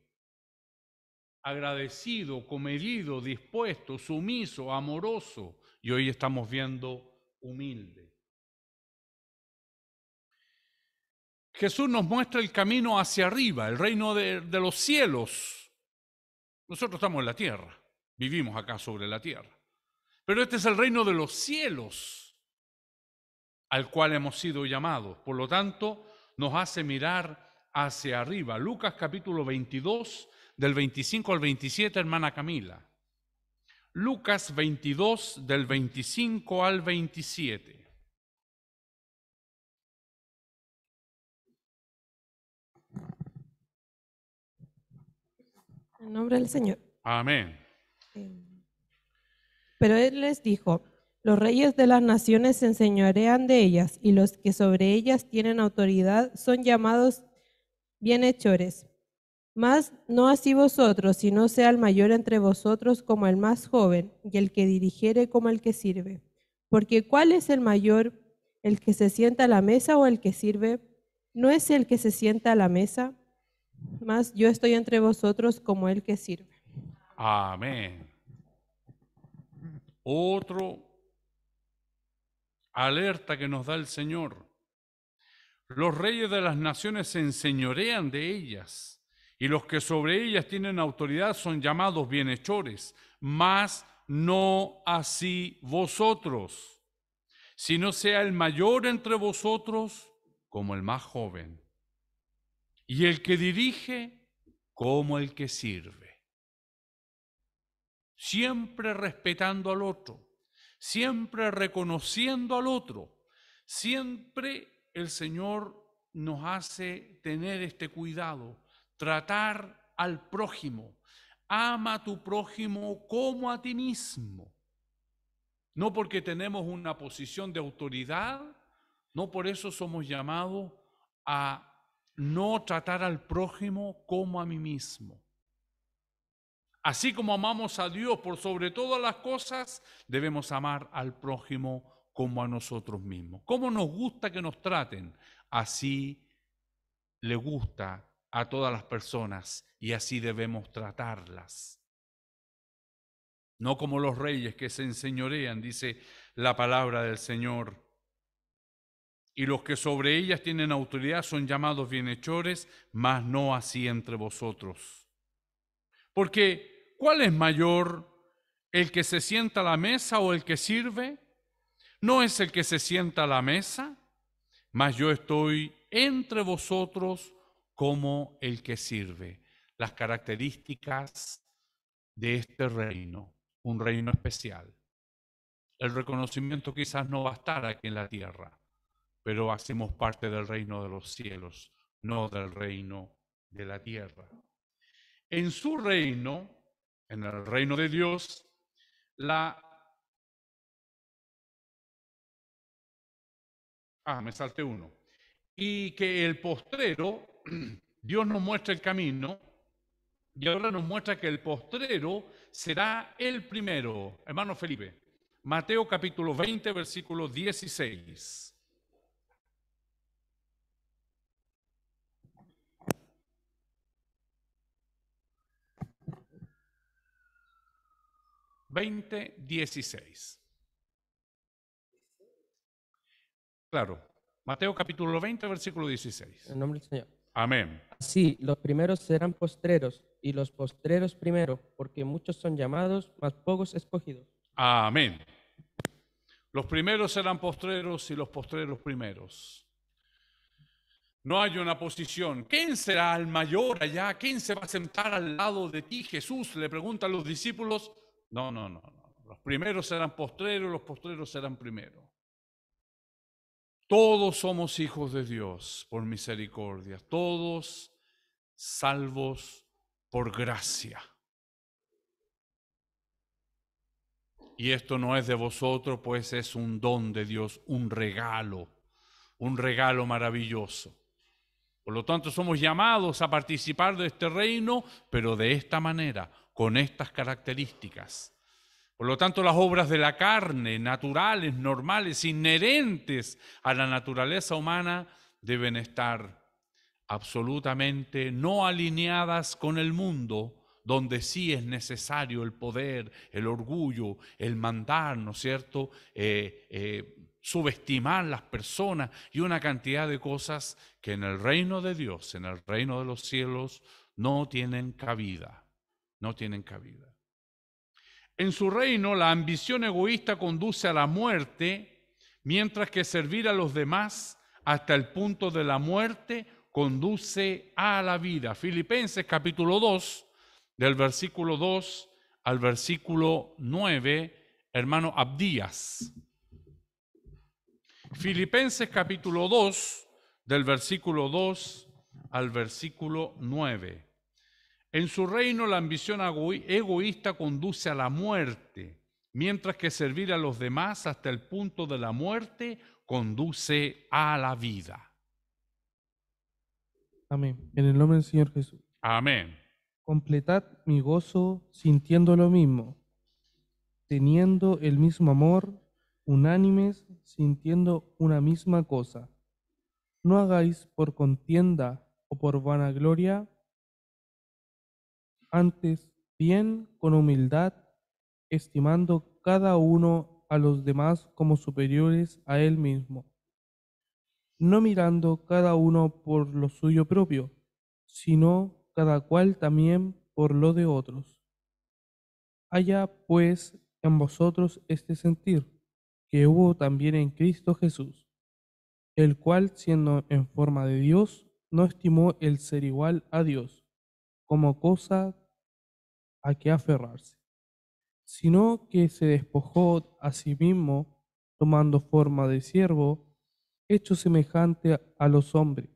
Agradecido, comedido, dispuesto, sumiso, amoroso. Y hoy estamos viendo humilde. Jesús nos muestra el camino hacia arriba, el reino de los cielos. Nosotros estamos en la tierra, vivimos acá sobre la tierra. Pero este es el reino de los cielos al cual hemos sido llamados. Por lo tanto, nos hace mirar hacia arriba. Lucas capítulo 22, del 25 al 27, hermana Camila. Lucas 22, del 25 al 27. En nombre del Señor. Amén. Pero él les dijo: los reyes de las naciones se enseñorean de ellas, y los que sobre ellas tienen autoridad son llamados bienhechores. Mas no así vosotros, sino sea el mayor entre vosotros como el más joven, y el que dirigiere como el que sirve. Porque ¿cuál es el mayor, el que se sienta a la mesa o el que sirve? ¿No es el que se sienta a la mesa? Mas yo estoy entre vosotros como el que sirve. Amén. Otro alerta que nos da el Señor. Los reyes de las naciones se enseñorean de ellas, y los que sobre ellas tienen autoridad son llamados bienhechores, mas no así vosotros, sino sea el mayor entre vosotros como el más joven, y el que dirige como el que sirve. Siempre respetando al otro, siempre reconociendo al otro, siempre el Señor nos hace tener este cuidado, tratar al prójimo. Ama a tu prójimo como a ti mismo. No porque tenemos una posición de autoridad, no por eso somos llamados a no tratar al prójimo como a mí mismo. Así como amamos a Dios por sobre todas las cosas, debemos amar al prójimo como a nosotros mismos. ¿Cómo nos gusta que nos traten? Así le gusta a todas las personas y así debemos tratarlas. No como los reyes que se enseñorean, dice la palabra del Señor. Y los que sobre ellas tienen autoridad son llamados bienhechores, mas no así entre vosotros. Porque, ¿cuál es mayor, el que se sienta a la mesa o el que sirve? ¿No es el que se sienta a la mesa? Mas yo estoy entre vosotros como el que sirve. Las características de este reino, un reino especial. El reconocimiento quizás no va a estar aquí en la tierra, pero hacemos parte del reino de los cielos, no del reino de la tierra. En su reino, en el reino de Dios, me salté uno. Y que el postrero, Dios nos muestra el camino, y ahora nos muestra que el postrero será el primero. Hermano Felipe, Mateo capítulo 20, versículo 16. Claro, Mateo capítulo 20, versículo 16. En nombre del Señor. Amén. Así, los primeros serán postreros y los postreros primero, porque muchos son llamados, mas pocos escogidos. Amén. Los primeros serán postreros y los postreros primeros. No hay una posición. ¿Quién será el mayor allá? ¿Quién se va a sentar al lado de ti? Jesús le pregunta a los discípulos. No. Los primeros serán postreros, los postreros serán primeros. Todos somos hijos de Dios por misericordia, todos salvos por gracia. Y esto no es de vosotros, pues es un don de Dios, un regalo maravilloso. Por lo tanto, somos llamados a participar de este reino, pero de esta manera, con estas características. Por lo tanto, las obras de la carne, naturales, normales, inherentes a la naturaleza humana, deben estar absolutamente no alineadas con el mundo, donde sí es necesario el poder, el orgullo, el mandar, ¿no es cierto?, subestimar las personas y una cantidad de cosas que en el reino de Dios, en el reino de los cielos, no tienen cabida, no tienen cabida. En su reino, la ambición egoísta conduce a la muerte, mientras que servir a los demás hasta el punto de la muerte conduce a la vida. Filipenses capítulo 2, del versículo 2 al versículo 9, hermano Abdías. Filipenses capítulo 2, del versículo 2 al versículo 9. En su reino la ambición egoísta conduce a la muerte, mientras que servir a los demás hasta el punto de la muerte conduce a la vida. Amén. En el nombre del Señor Jesús. Amén. Completad mi gozo sintiendo lo mismo, teniendo el mismo amor, unánimes, sintiendo una misma cosa. No hagáis por contienda o por vanagloria, antes bien con humildad, estimando cada uno a los demás como superiores a él mismo, no mirando cada uno por lo suyo propio, sino cada cual también por lo de otros. Haya pues en vosotros este sentir, que hubo también en Cristo Jesús, el cual, siendo en forma de Dios, no estimó el ser igual a Dios como cosa a que aferrarse, sino que se despojó a sí mismo, tomando forma de siervo, hecho semejante a los hombres.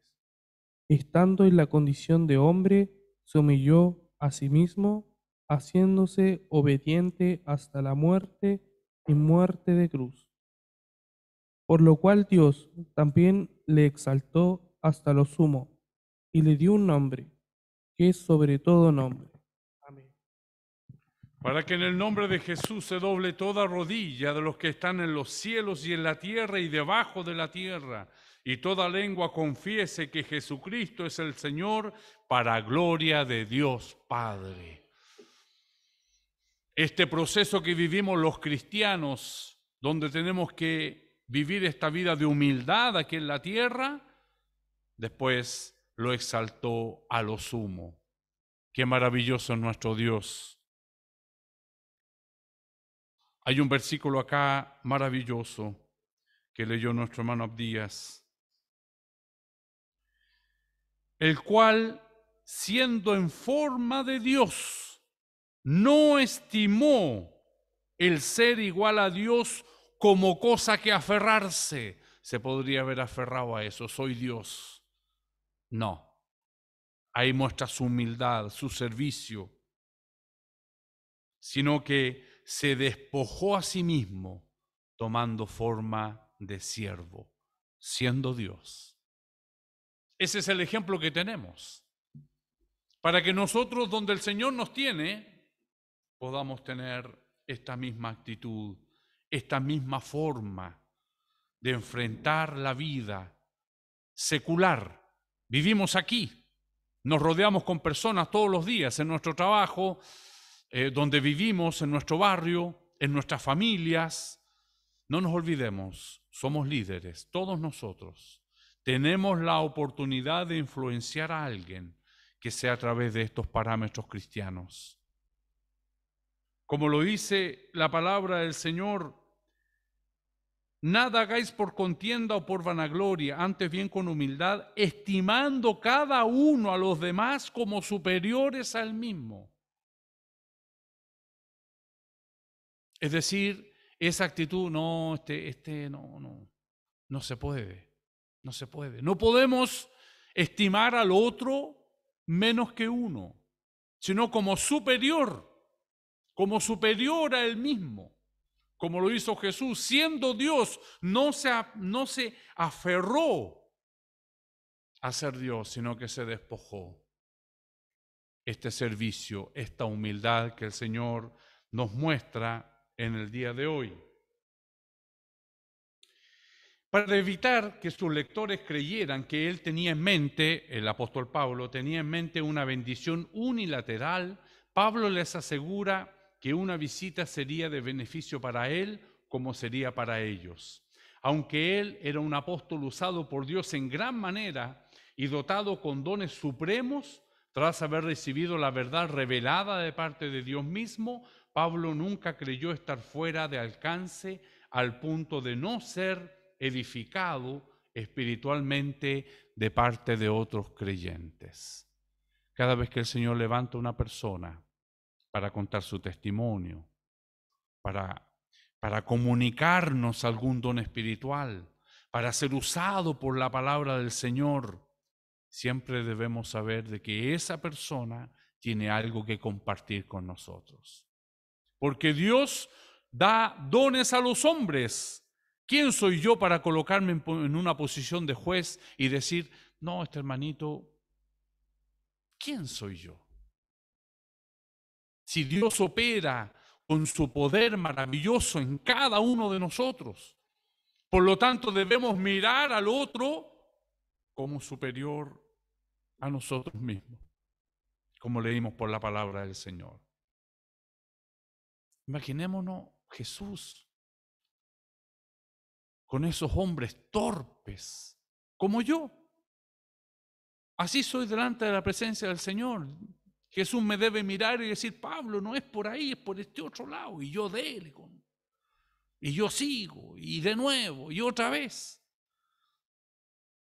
Estando en la condición de hombre, se humilló a sí mismo, haciéndose obediente hasta la muerte y muerte de cruz. Por lo cual Dios también le exaltó hasta lo sumo, y le dio un nombre, que es sobre todo nombre. Amén. Para que en el nombre de Jesús se doble toda rodilla de los que están en los cielos y en la tierra y debajo de la tierra, y toda lengua confiese que Jesucristo es el Señor, para gloria de Dios Padre. Este proceso que vivimos los cristianos, donde tenemos que vivir esta vida de humildad aquí en la tierra, después lo exaltó a lo sumo. Qué maravilloso es nuestro Dios. Hay un versículo acá maravilloso que leyó nuestro hermano Abdías, el cual, siendo en forma de Dios, no estimó el ser igual a Dios como cosa que aferrarse. Se podría haber aferrado a eso, soy Dios. No, ahí muestra su humildad, su servicio, sino que se despojó a sí mismo, tomando forma de siervo, siendo Dios. Ese es el ejemplo que tenemos, para que nosotros, donde el Señor nos tiene, podamos tener esta misma actitud, esta misma forma de enfrentar la vida secular. Vivimos aquí, nos rodeamos con personas todos los días en nuestro trabajo, donde vivimos, en nuestro barrio, en nuestras familias. No nos olvidemos, somos líderes, todos nosotros. Tenemos la oportunidad de influenciar a alguien que sea a través de estos parámetros cristianos. Como lo dice la palabra del Señor, nada hagáis por contienda o por vanagloria, antes bien con humildad, estimando cada uno a los demás como superiores al mismo. Es decir, esa actitud, no se puede, no se puede. No podemos estimar al otro menos que uno, sino como superior a él mismo. Como lo hizo Jesús, siendo Dios, no se aferró a ser Dios, sino que se despojó. Este servicio, esta humildad que el Señor nos muestra en el día de hoy. Para evitar que sus lectores creyeran que él tenía en mente, el apóstol Pablo tenía en mente una bendición unilateral, Pablo les asegura que una visita sería de beneficio para él como sería para ellos. Aunque él era un apóstol usado por Dios en gran manera y dotado con dones supremos, tras haber recibido la verdad revelada de parte de Dios mismo, Pablo nunca creyó estar fuera de alcance al punto de no ser edificado espiritualmente de parte de otros creyentes. Cada vez que el Señor levanta una persona para contar su testimonio, para comunicarnos algún don espiritual, para ser usado por la palabra del Señor, siempre debemos saber de que esa persona tiene algo que compartir con nosotros. Porque Dios da dones a los hombres. ¿Quién soy yo para colocarme en una posición de juez y decir, no, este hermanito, ¿quién soy yo? Si Dios opera con su poder maravilloso en cada uno de nosotros, por lo tanto debemos mirar al otro como superior a nosotros mismos, como leímos por la palabra del Señor. Imaginémonos Jesús con esos hombres torpes como yo. Así soy delante de la presencia del Señor. Jesús me debe mirar y decir, Pablo, no es por ahí, es por este otro lado. Y yo dele, y yo sigo, y de nuevo, y otra vez.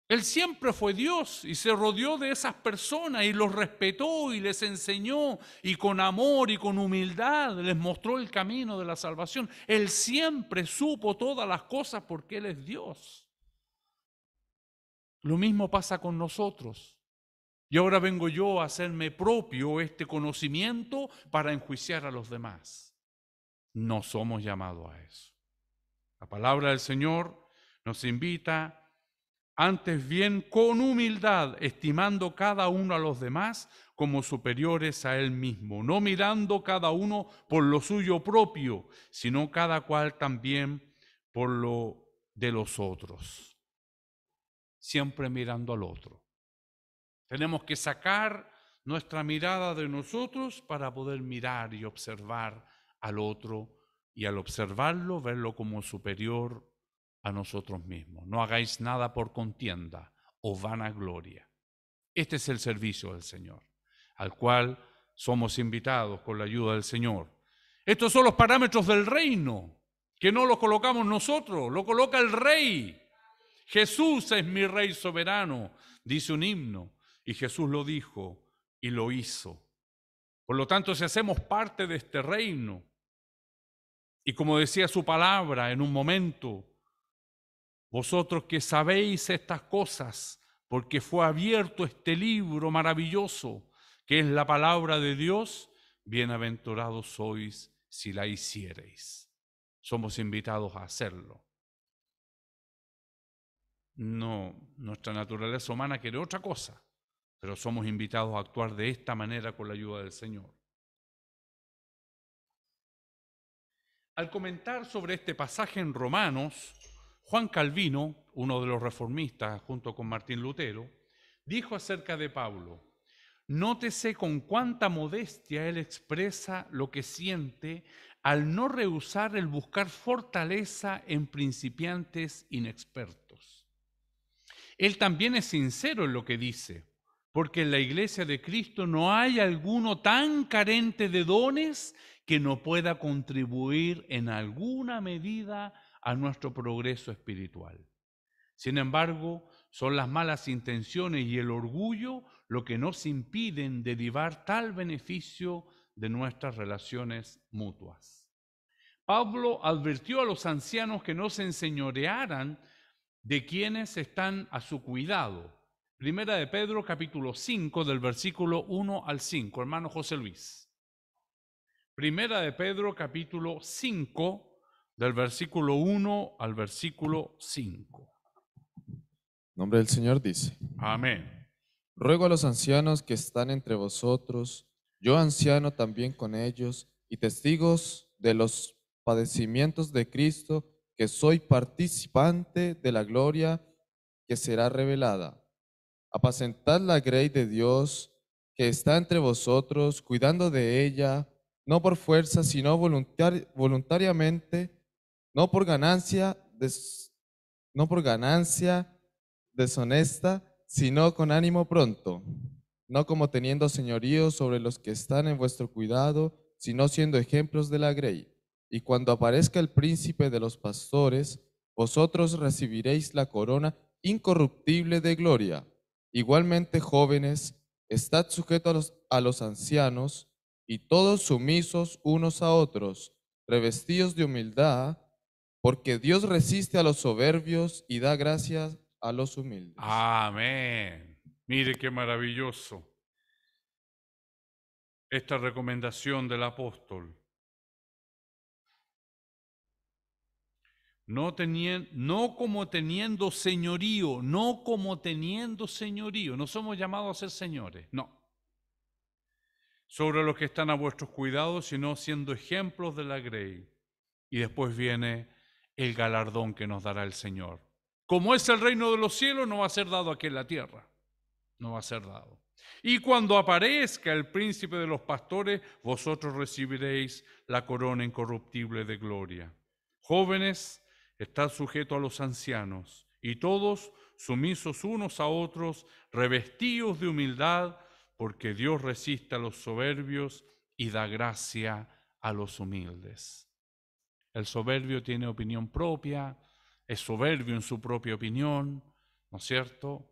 Él siempre fue Dios y se rodeó de esas personas y los respetó y les enseñó y con amor y con humildad les mostró el camino de la salvación. Él siempre supo todas las cosas porque Él es Dios. Lo mismo pasa con nosotros. Y ahora vengo yo a hacerme propio este conocimiento para enjuiciar a los demás. No somos llamados a eso. La palabra del Señor nos invita antes bien con humildad, estimando cada uno a los demás como superiores a él mismo, no mirando cada uno por lo suyo propio, sino cada cual también por lo de los otros. Siempre mirando al otro. Tenemos que sacar nuestra mirada de nosotros para poder mirar y observar al otro y al observarlo, verlo como superior a nosotros mismos. No hagáis nada por contienda o vanagloria. Este es el servicio del Señor, al cual somos invitados con la ayuda del Señor. Estos son los parámetros del reino, que no los colocamos nosotros, lo coloca el Rey. Jesús es mi Rey soberano, dice un himno, y Jesús lo dijo y lo hizo. Por lo tanto, si hacemos parte de este reino, y como decía su palabra en un momento, vosotros que sabéis estas cosas, porque fue abierto este libro maravilloso, que es la palabra de Dios, bienaventurados sois si la hiciereis. Somos invitados a hacerlo. No, nuestra naturaleza humana quiere otra cosa, pero somos invitados a actuar de esta manera con la ayuda del Señor. Al comentar sobre este pasaje en Romanos, Juan Calvino, uno de los reformistas junto con Martín Lutero, dijo acerca de Pablo, nótese con cuánta modestia él expresa lo que siente al no rehusar el buscar fortaleza en principiantes inexpertos. Él también es sincero en lo que dice, porque en la iglesia de Cristo no hay alguno tan carente de dones que no pueda contribuir en alguna medida a nuestro progreso espiritual. Sin embargo, son las malas intenciones y el orgullo lo que nos impiden derivar tal beneficio de nuestras relaciones mutuas. Pablo advirtió a los ancianos que no se enseñorearan de quienes están a su cuidado. Primera de Pedro, capítulo 5, del versículo 1 al 5. Hermano José Luis. Primera de Pedro, capítulo 5, del versículo 1 al versículo 5. En nombre del Señor dice: Amén. Ruego a los ancianos que están entre vosotros, yo anciano también con ellos, y testigos de los padecimientos de Cristo, que soy participante de la gloria que será revelada. Apacentad la grey de Dios que está entre vosotros, cuidando de ella, no por fuerza, sino voluntariamente, no por ganancia deshonesta, sino con ánimo pronto, no como teniendo señorío sobre los que están en vuestro cuidado, sino siendo ejemplos de la grey. Y cuando aparezca el príncipe de los pastores, vosotros recibiréis la corona incorruptible de gloria. Igualmente, jóvenes, estad sujetos a los ancianos, y todos sumisos unos a otros, revestidos de humildad, porque Dios resiste a los soberbios y da gracias a los humildes. Amén. Mire qué maravilloso. esta recomendación del apóstol. No como teniendo señorío, no somos llamados a ser señores, no. Sobre los que están a vuestros cuidados, sino siendo ejemplos de la grey. Y después viene el galardón que nos dará el Señor. Como es el reino de los cielos, no va a ser dado aquí en la tierra, no va a ser dado. Y cuando aparezca el príncipe de los pastores, vosotros recibiréis la corona incorruptible de gloria. Jóvenes, estad sujetos a los ancianos, y todos sumisos unos a otros, revestidos de humildad, porque Dios resiste a los soberbios y da gracia a los humildes. El soberbio tiene opinión propia, es soberbio en su propia opinión, ¿no es cierto?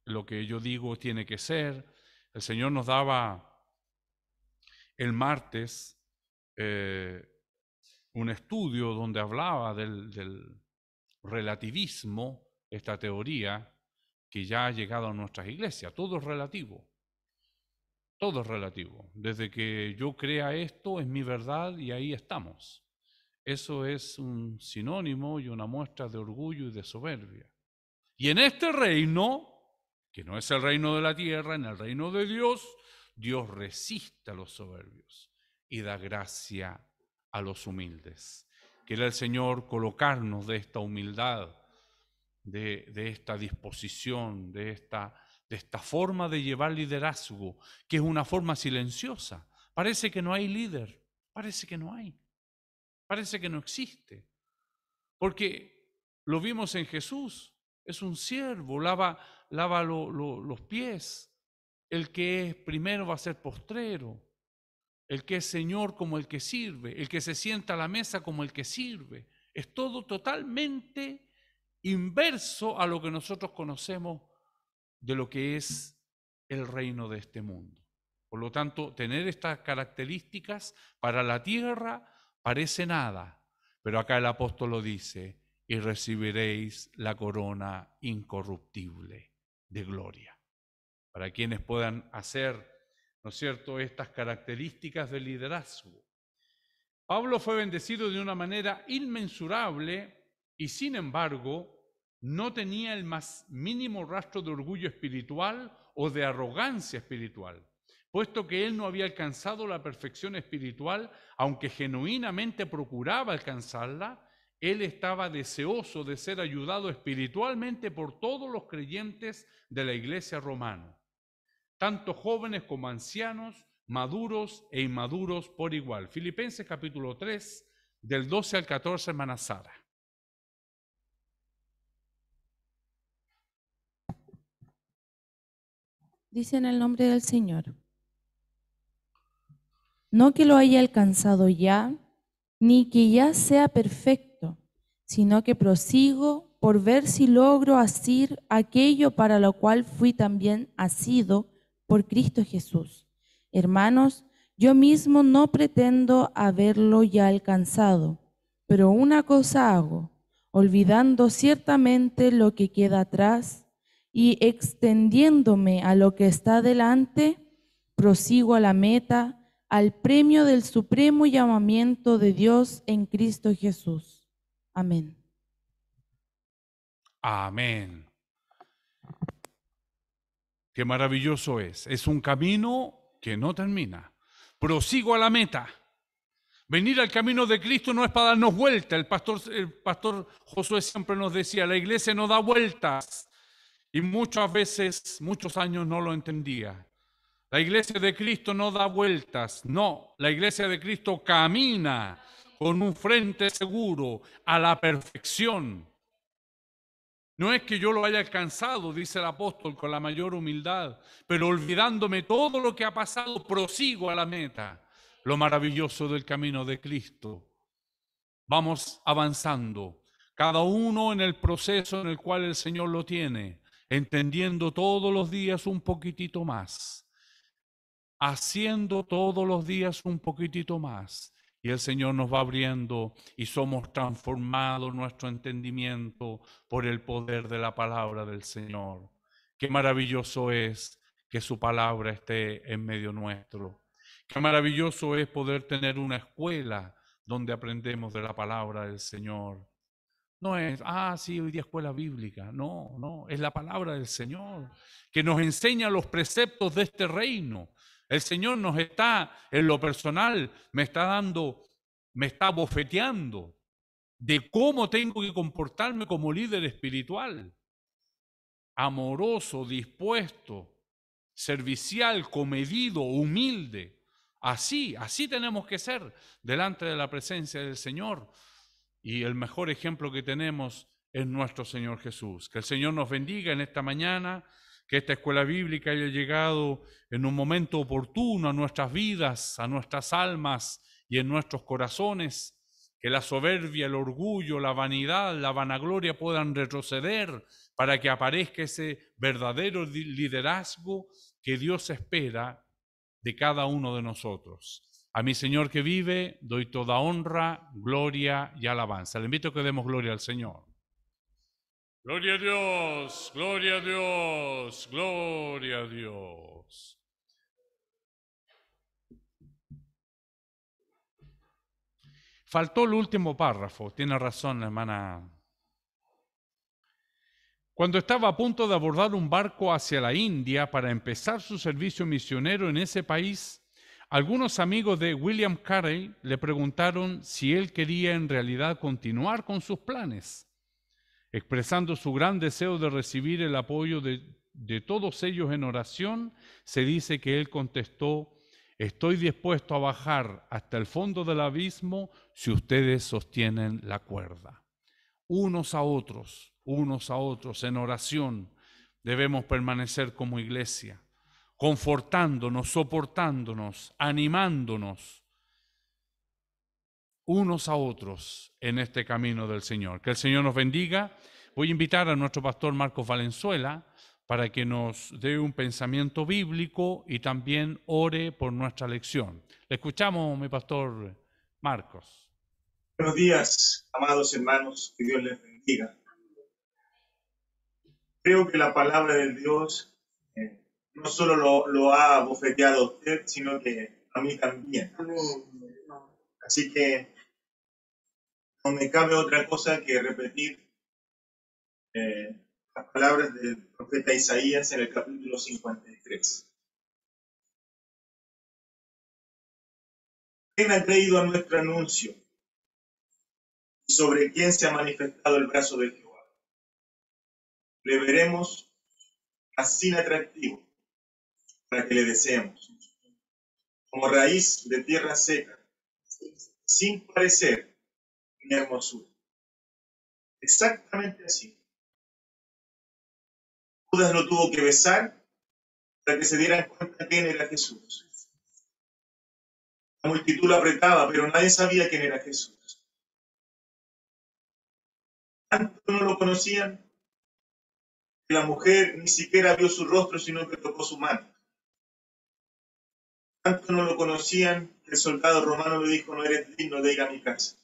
Lo que yo digo tiene que ser. El Señor nos daba el martes un estudio donde hablaba del relativismo, esta teoría que ya ha llegado a nuestras iglesias. Todo es relativo. Todo es relativo. Desde que yo crea esto es mi verdad y ahí estamos. Eso es un sinónimo y una muestra de orgullo y de soberbia. Y en este reino, que no es el reino de la tierra, en el reino de Dios, Dios resiste a los soberbios y da gracia a los humildes. Quiere el Señor colocarnos de esta humildad, de esta disposición, de esta forma de llevar liderazgo, que es una forma silenciosa. Parece que no hay líder, parece que no hay, parece que no existe. Porque lo vimos en Jesús, es un siervo, lava los pies. El que es primero va a ser postrero. El que es Señor como el que sirve. El que se sienta a la mesa como el que sirve. Es todo totalmente inverso a lo que nosotros conocemos de lo que es el reino de este mundo. Por lo tanto, tener estas características para la tierra parece nada, pero acá el apóstol lo dice, y recibiréis la corona incorruptible de gloria. Para quienes puedan hacer, ¿no es cierto?, estas características de liderazgo. Pablo fue bendecido de una manera inmensurable y sin embargo no tenía el más mínimo rastro de orgullo espiritual o de arrogancia espiritual, puesto que él no había alcanzado la perfección espiritual, aunque genuinamente procuraba alcanzarla. Él estaba deseoso de ser ayudado espiritualmente por todos los creyentes de la iglesia romana, tanto jóvenes como ancianos, maduros e inmaduros por igual. Filipenses capítulo 3, del 12 al 14, hermana Sara. Dice en el nombre del Señor: no que lo haya alcanzado ya, ni que ya sea perfecto, sino que prosigo por ver si logro asir aquello para lo cual fui también asido por Cristo Jesús. Hermanos, yo mismo no pretendo haberlo ya alcanzado, pero una cosa hago, olvidando ciertamente lo que queda atrás y extendiéndome a lo que está delante, prosigo a la meta, al premio del supremo llamamiento de Dios en Cristo Jesús. Amén. Amén. Qué maravilloso es. Es un camino que no termina. Prosigo a la meta. Venir al camino de Cristo no es para darnos vuelta. El pastor Josué siempre nos decía, la iglesia no da vueltas. Y muchas veces, muchos años no lo entendía. La iglesia de Cristo no da vueltas, no. La iglesia de Cristo camina con un frente seguro a la perfección. No es que yo lo haya alcanzado, dice el apóstol con la mayor humildad, pero olvidándome todo lo que ha pasado, prosigo a la meta. Lo maravilloso del camino de Cristo. Vamos avanzando, cada uno en el proceso en el cual el Señor lo tiene, entendiendo todos los días un poquitito más, haciendo todos los días un poquitito más. Y el Señor nos va abriendo y somos transformados nuestro entendimiento por el poder de la palabra del Señor. Qué maravilloso es que su palabra esté en medio nuestro. Qué maravilloso es poder tener una escuela donde aprendemos de la palabra del Señor. No es, sí, hoy día escuela bíblica. No, es la palabra del Señor que nos enseña los preceptos de este reino. El Señor nos está, en lo personal, me está bofeteando de cómo tengo que comportarme como líder espiritual. Amoroso, dispuesto, servicial, comedido, humilde. Así tenemos que ser delante de la presencia del Señor. Y el mejor ejemplo que tenemos es nuestro Señor Jesús. Que el Señor nos bendiga en esta mañana, que esta escuela bíblica haya llegado en un momento oportuno a nuestras vidas, a nuestras almas y en nuestros corazones. Que la soberbia, el orgullo, la vanidad, la vanagloria puedan retroceder para que aparezca ese verdadero liderazgo que Dios espera de cada uno de nosotros. A mi Señor que vive, doy toda honra, gloria y alabanza. Le invito a que demos gloria al Señor. Gloria a Dios, gloria a Dios, gloria a Dios. Faltó el último párrafo, tiene razón la hermana. Cuando estaba a punto de abordar un barco hacia la India para empezar su servicio misionero en ese país, algunos amigos de William Carey le preguntaron si él quería en realidad continuar con sus planes. Expresando su gran deseo de recibir el apoyo de todos ellos en oración, se dice que él contestó: estoy dispuesto a bajar hasta el fondo del abismo si ustedes sostienen la cuerda. Unos a otros, en oración, debemos permanecer como iglesia, confortándonos, soportándonos, animándonos unos a otros en este camino del Señor. Que el Señor nos bendiga. Voy a invitar a nuestro pastor Marcos Valenzuela para que nos dé un pensamiento bíblico y también ore por nuestra lección. Le escuchamos, mi pastor Marcos. Buenos días, amados hermanos, que Dios les bendiga. Creo que la palabra de Dios no solo lo ha bofeteado a usted, sino que a mí también. Así que no me cabe otra cosa que repetir las palabras del profeta Isaías en el capítulo 53. ¿Quién ha creído a nuestro anuncio? ¿Y sobre quién se ha manifestado el brazo de Jehová? Le veremos así atractivo para que le deseemos, como raíz de tierra seca, sin parecer ni hermosura. Exactamente así. Judas lo tuvo que besar para que se dieran cuenta quién era Jesús. La multitud lo apretaba, pero nadie sabía quién era Jesús. Tanto no lo conocían que la mujer ni siquiera vio su rostro, sino que tocó su mano. Tanto no lo conocían que el soldado romano le dijo: no eres digno de ir a mi casa.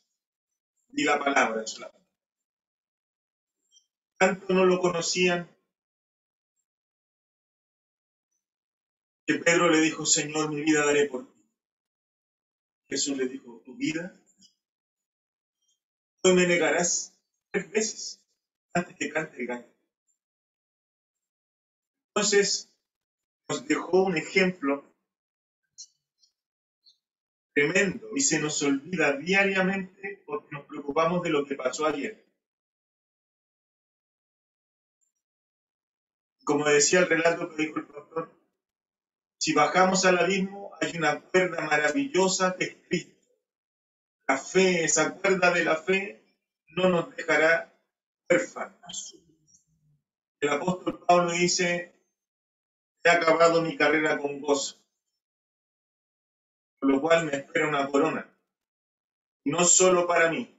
Di la palabra solamente. Tanto no lo conocían que Pedro le dijo: Señor, mi vida daré por ti. Jesús le dijo: ¿tu vida? Hoy me negarás 3 veces antes que cante el gallo. Entonces nos dejó un ejemplo tremendo y se nos olvida diariamente porque nos preocupamos de lo que pasó ayer. Como decía el relato que dijo el pastor, si bajamos al abismo hay una cuerda maravillosa que es Cristo. La fe, esa cuerda de la fe, no nos dejará huérfanos. El apóstol Pablo dice: he acabado mi carrera con gozo, por lo cual me espera una corona, no solo para mí,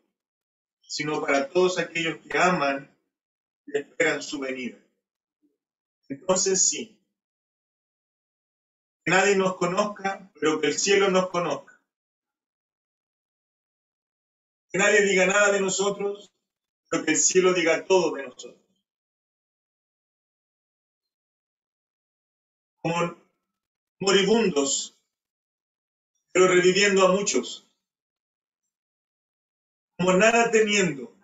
sino para todos aquellos que aman y esperan su venida. Entonces sí, que nadie nos conozca, pero que el cielo nos conozca. Que nadie diga nada de nosotros, pero que el cielo diga todo de nosotros. Como moribundos pero reviviendo a muchos, como nada teniendo,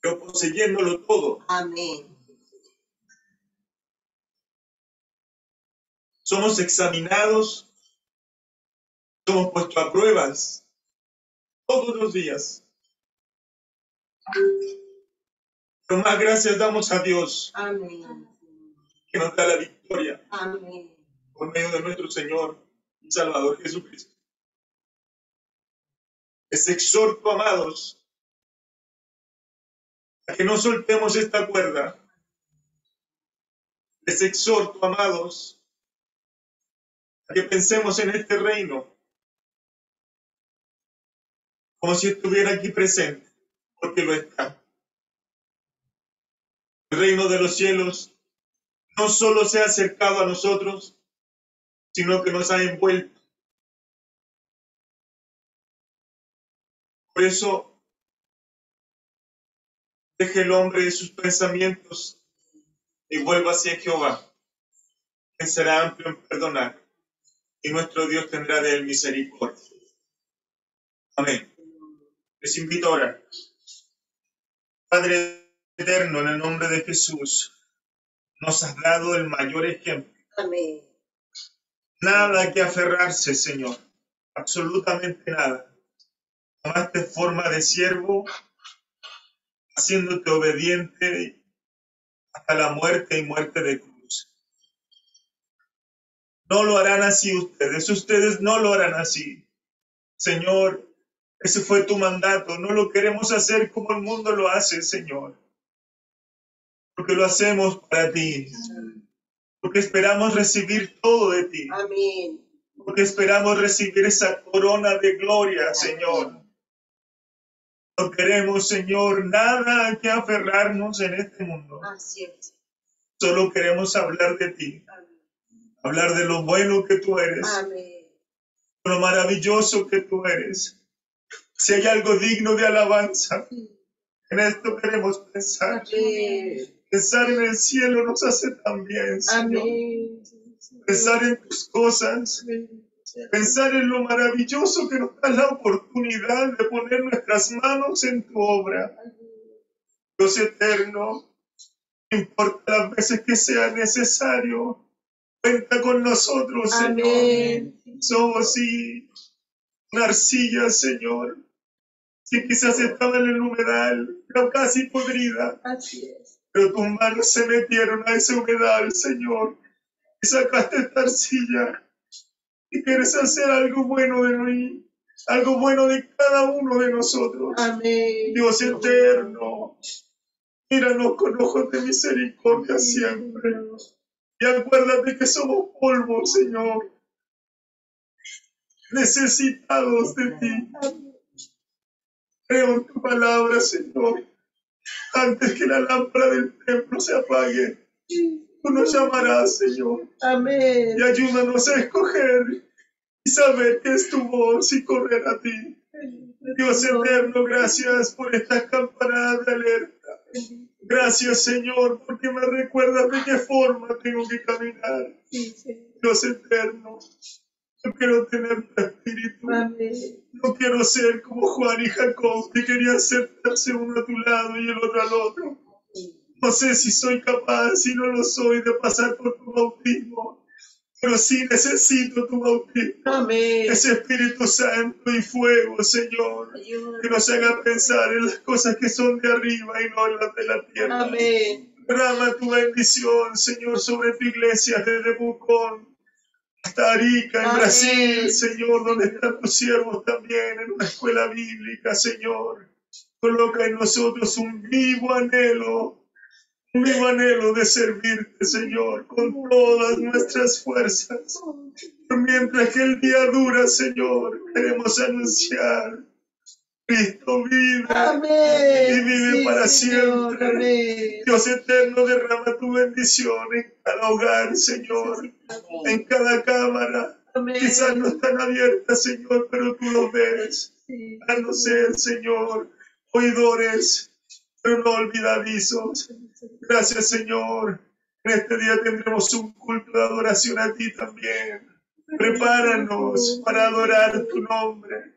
pero poseyéndolo todo. Amén. Somos examinados, somos puestos a pruebas todos los días. Pero más gracias damos a Dios. Amén. Que nos da la victoria. Amén. Por medio de nuestro Señor y Salvador Jesucristo. Les exhorto, amados, a que no soltemos esta cuerda. Les exhorto, amados, a que pensemos en este reino como si estuviera aquí presente, porque lo está. El reino de los cielos no solo se ha acercado a nosotros, sino que nos ha envuelto. Por eso, deje el hombre sus pensamientos y vuelva hacia Jehová, quien será amplio en perdonar, y nuestro Dios tendrá de él misericordia. Amén. Les invito a orar. Padre eterno, en el nombre de Jesús, nos has dado el mayor ejemplo. Amén. Nada que aferrarse, Señor, absolutamente nada. Tomaste forma de siervo, haciéndote obediente hasta la muerte y muerte de cruz. No lo harán así ustedes no lo harán así. Señor, ese fue tu mandato, no lo queremos hacer como el mundo lo hace, Señor. Porque lo hacemos para ti. Porque esperamos recibir todo de ti. Amén. Porque esperamos recibir esa corona de gloria, Señor. No queremos, Señor, nada que aferrarnos en este mundo. Así es. Solo queremos hablar de ti. Hablar de lo bueno que tú eres. Amén. Lo maravilloso que tú eres. Si hay algo digno de alabanza, en esto queremos pensar. Amén. Pensar en el cielo nos hace tan bien, Señor. Amén. Pensar en tus cosas. Pensar en lo maravilloso que nos da la oportunidad de poner nuestras manos en tu obra. Dios eterno, no importa las veces que sea necesario, cuenta con nosotros, Señor. Amén. Somos una arcilla, Señor, que quizás estaba en el humedal, pero casi podrida. Así es. Pero tus manos se metieron a ese humedal, Señor, y sacaste esta arcilla. Y quieres hacer algo bueno de mí, algo bueno de cada uno de nosotros. Amén. Dios eterno, míranos con ojos de misericordia siempre. Y acuérdate que somos polvo, Señor, necesitados de ti. Creo en tu palabra, Señor. Antes que la lámpara del templo se apague, tú nos llamarás, Señor. Amén. Y ayúdanos a escoger y saber que es tu voz y correr a ti. Dios eterno, gracias por estas campanadas de alerta. Gracias, Señor, porque me recuerdas de qué forma tengo que caminar. Dios eterno, yo quiero tener tu espíritu. Amén. No quiero ser como Juan y Jacob, que querían sentarse uno a tu lado y el otro al otro. No sé si soy capaz, si no lo soy, de pasar por tu bautismo, pero sí necesito tu bautismo. Amén. Ese Espíritu Santo y fuego, Señor, que nos haga pensar en las cosas que son de arriba y no en las de la tierra. Amén. Derrama tu bendición, Señor, sobre tu iglesia desde Pucón hasta Arica, en Amén. Brasil, Señor, donde están tus siervos también, en una escuela bíblica, Señor. Coloca en nosotros un vivo anhelo de servirte, Señor, con todas nuestras fuerzas. Mientras que el día dura, Señor, queremos anunciar: Cristo vive. Amén. Y vive Sí, para Señor. siempre. Amén. Dios eterno, derrama tu bendición en cada hogar, Señor, en cada cámara. Amén. Quizás no están abiertas, Señor, pero tú lo ves. Sí. Danos ser, Señor, oidores, pero no olvidadizos. Gracias, Señor. En este día tendremos un culto de adoración a ti también. Prepáranos para adorar tu nombre.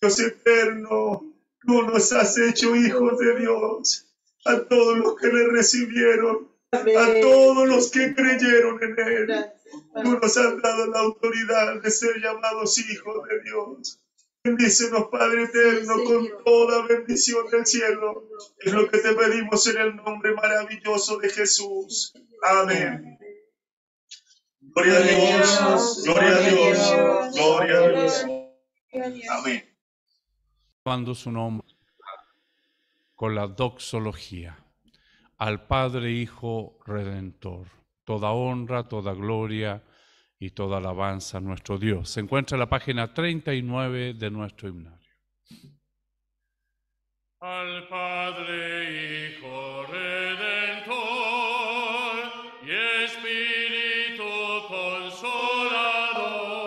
Dios eterno, tú nos has hecho hijos de Dios. A todos los que le recibieron, a todos los que creyeron en Él, tú nos has dado la autoridad de ser llamados hijos de Dios. Bendícenos, Padre eterno, con toda bendición del cielo. Es lo que te pedimos en el nombre maravilloso de Jesús. Amén. Gloria a Dios, gloria a Dios, gloria a Dios. Amén. Alabando su nombre con la doxología. Al Padre, Hijo, Redentor. Toda honra, toda gloria y toda alabanza a nuestro Dios. Se encuentra en la página 39 de nuestro himnario. Al Padre, Hijo, Redentor y Espíritu Consolador,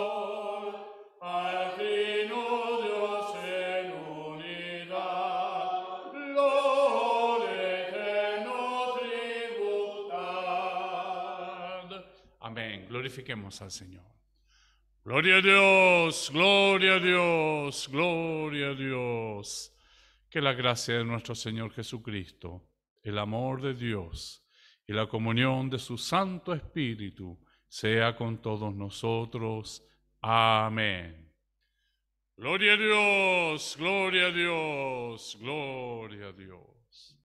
al Trino Dios en unidad, gloria eterno tributad. Amén. Glorifiquemos al Señor. Gloria a Dios, gloria a Dios, gloria a Dios. Que la gracia de nuestro Señor Jesucristo, el amor de Dios y la comunión de su Santo Espíritu sea con todos nosotros. Amén. Gloria a Dios, gloria a Dios, gloria a Dios.